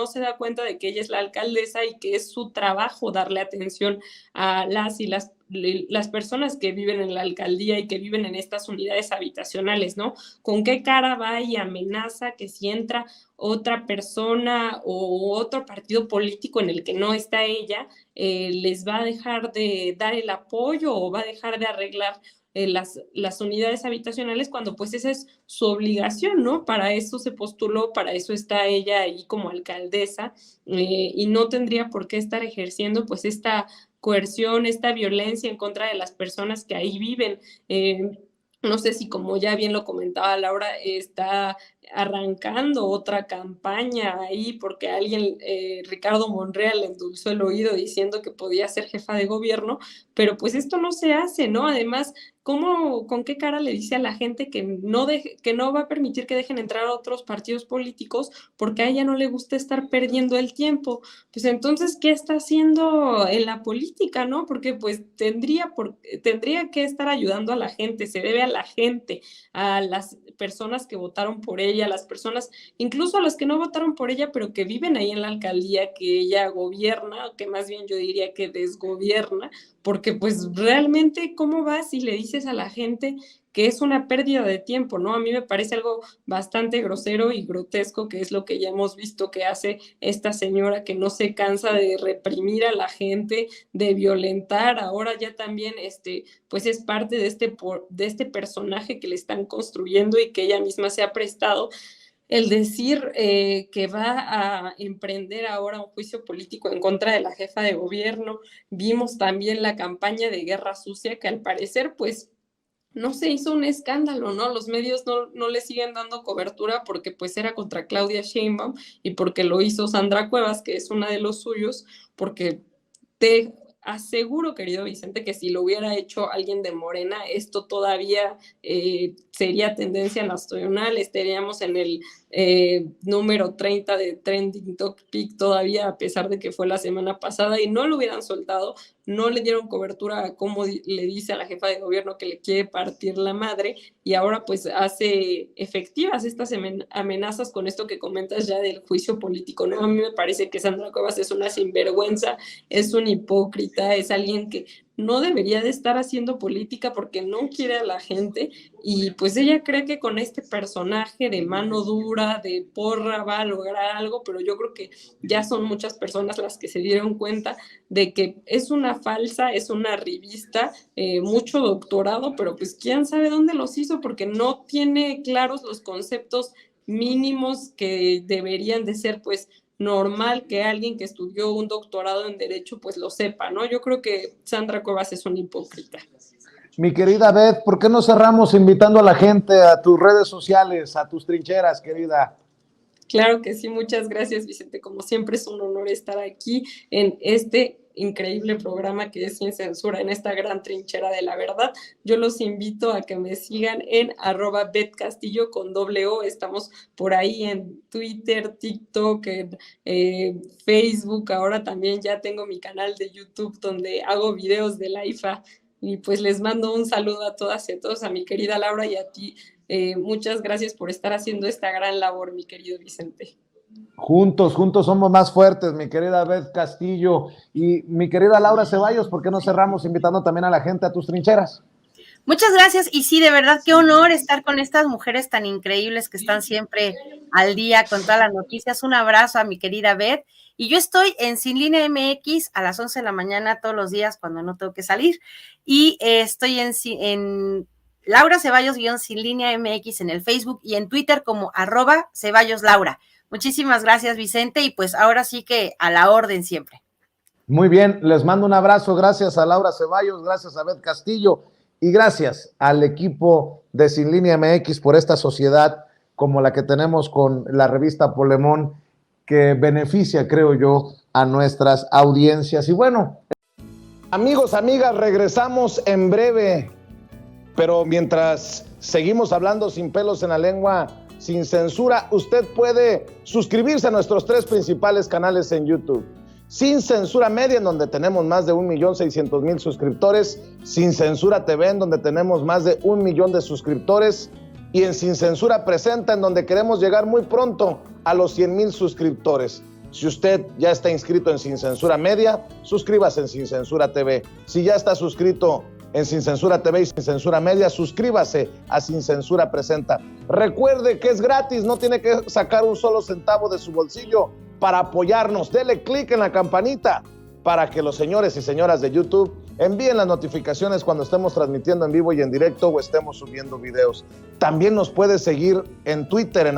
se da cuenta de que ella es la alcaldesa y que es su trabajo darle atención a las personas que viven en la alcaldía y que viven en estas unidades habitacionales, ¿no? ¿Con qué cara va y amenaza que si entra otra persona o otro partido político en el que no está ella, les va a dejar de dar el apoyo o va a dejar de arreglar las unidades habitacionales, cuando pues esa es su obligación, ¿no? Para eso se postuló, para eso está ella ahí como alcaldesa, y no tendría por qué estar ejerciendo pues esta coerción, esta violencia en contra de las personas que ahí viven. No sé si, como ya bien lo comentaba Laura, está arrancando otra campaña ahí porque alguien, Ricardo Monreal, le endulzó el oído diciendo que podía ser jefa de gobierno, pero pues esto no se hace, ¿no? Además, ¿con qué cara le dice a la gente que no va a permitir que dejen entrar a otros partidos políticos porque a ella no le gusta estar perdiendo el tiempo? Pues entonces, ¿qué está haciendo en la política, no? Porque pues tendría que estar ayudando a la gente, se debe a la gente, a las personas que votaron por ella, a las personas, incluso a las que no votaron por ella, pero que viven ahí en la alcaldía que ella gobierna, o que más bien yo diría que desgobierna, porque pues realmente, ¿cómo vas si le dices a la gente que es una pérdida de tiempo, ¿no? A mí me parece algo bastante grosero y grotesco, que es lo que ya hemos visto que hace esta señora, que no se cansa de reprimir a la gente, de violentar. Ahora ya también, pues es parte de este personaje que le están construyendo y que ella misma se ha prestado. El decir que va a emprender ahora un juicio político en contra de la jefa de gobierno. Vimos también la campaña de guerra sucia, que al parecer pues no se hizo un escándalo, ¿no? Los medios no le siguen dando cobertura porque pues era contra Claudia Sheinbaum y porque lo hizo Sandra Cuevas, que es una de los suyos, porque te aseguro, querido Vicente, que si lo hubiera hecho alguien de Morena, esto todavía sería tendencia nacional, estaríamos en el número 30 de Trending Topic todavía, a pesar de que fue la semana pasada, y no lo hubieran soltado, no le dieron cobertura a cómo le dice a la jefa de gobierno que le quiere partir la madre, y ahora pues hace efectivas estas amenazas con esto que comentas ya del juicio político, ¿no? A mí me parece que Sandra Cuevas es una sinvergüenza, es un hipócrita, es alguien que no debería de estar haciendo política porque no quiere a la gente, y pues ella cree que con este personaje de mano dura, de porra, va a lograr algo, pero yo creo que ya son muchas personas las que se dieron cuenta de que es una falsa, es una revista, mucho doctorado, pero pues quién sabe dónde los hizo, porque no tiene claros los conceptos mínimos que deberían de ser pues normal que alguien que estudió un doctorado en Derecho pues lo sepa, ¿no? Yo creo que Sandra Cuevas es una hipócrita. Mi querida Beth, ¿por qué no cerramos invitando a la gente a tus redes sociales, a tus trincheras, querida? Claro que sí, muchas gracias, Vicente. Como siempre es un honor estar aquí en este increíble programa que es Sin Censura, en esta gran trinchera de la verdad. Yo los invito a que me sigan en @BethCastillo con @O. Estamos por ahí en Twitter, TikTok, en Facebook. Ahora también ya tengo mi canal de YouTube donde hago videos de la IFA. Y pues les mando un saludo a todas y a todos, a mi querida Laura y a ti. Muchas gracias por estar haciendo esta gran labor, mi querido Vicente. Juntos somos más fuertes, mi querida Beth Castillo y mi querida Laura Ceballos. ¿Por qué no cerramos invitando también a la gente a tus trincheras? Muchas gracias, y sí, de verdad, qué honor estar con estas mujeres tan increíbles que están siempre al día con todas las noticias. Un abrazo a mi querida Beth, y yo estoy en Sin Línea MX a las 11 de la mañana todos los días cuando no tengo que salir, y estoy en Laura Ceballos Sin Línea MX en el Facebook y en Twitter como @CeballosLaura. Muchísimas gracias, Vicente, y pues ahora sí que a la orden siempre. Muy bien, les mando un abrazo, gracias a Laura Ceballos, gracias a Beth Castillo y gracias al equipo de Sin Línea MX por esta sociedad como la que tenemos con la revista Polemón, que beneficia, creo yo, a nuestras audiencias. Y bueno, amigos, amigas, regresamos en breve, pero mientras seguimos hablando sin pelos en la lengua, sin censura, usted puede suscribirse a nuestros 3 principales canales en YouTube. Sin Censura Media, en donde tenemos más de 1,600,000 suscriptores. Sin Censura TV, en donde tenemos más de 1 millón de suscriptores. Y en Sin Censura Presenta, en donde queremos llegar muy pronto a los 100,000 suscriptores. Si usted ya está inscrito en Sin Censura Media, suscríbase en Sin Censura TV. Si ya está suscrito en Sin Censura TV y Sin Censura Media, suscríbase a Sin Censura Presenta. Recuerde que es gratis, no tiene que sacar un solo centavo de su bolsillo para apoyarnos. Dele clic en la campanita para que los señores y señoras de YouTube Envíen las notificaciones cuando estemos transmitiendo en vivo y en directo o estemos subiendo videos. También nos puedes seguir en Twitter en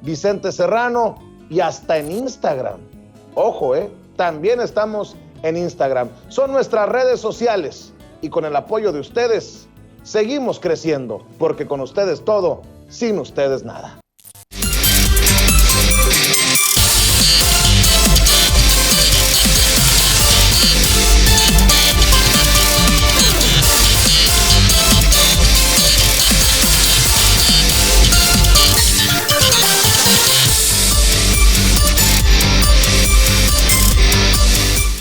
@Vicente Serrano y hasta en Instagram. Ojo, también estamos en Instagram. Son nuestras redes sociales y con el apoyo de ustedes seguimos creciendo, porque con ustedes todo, sin ustedes nada.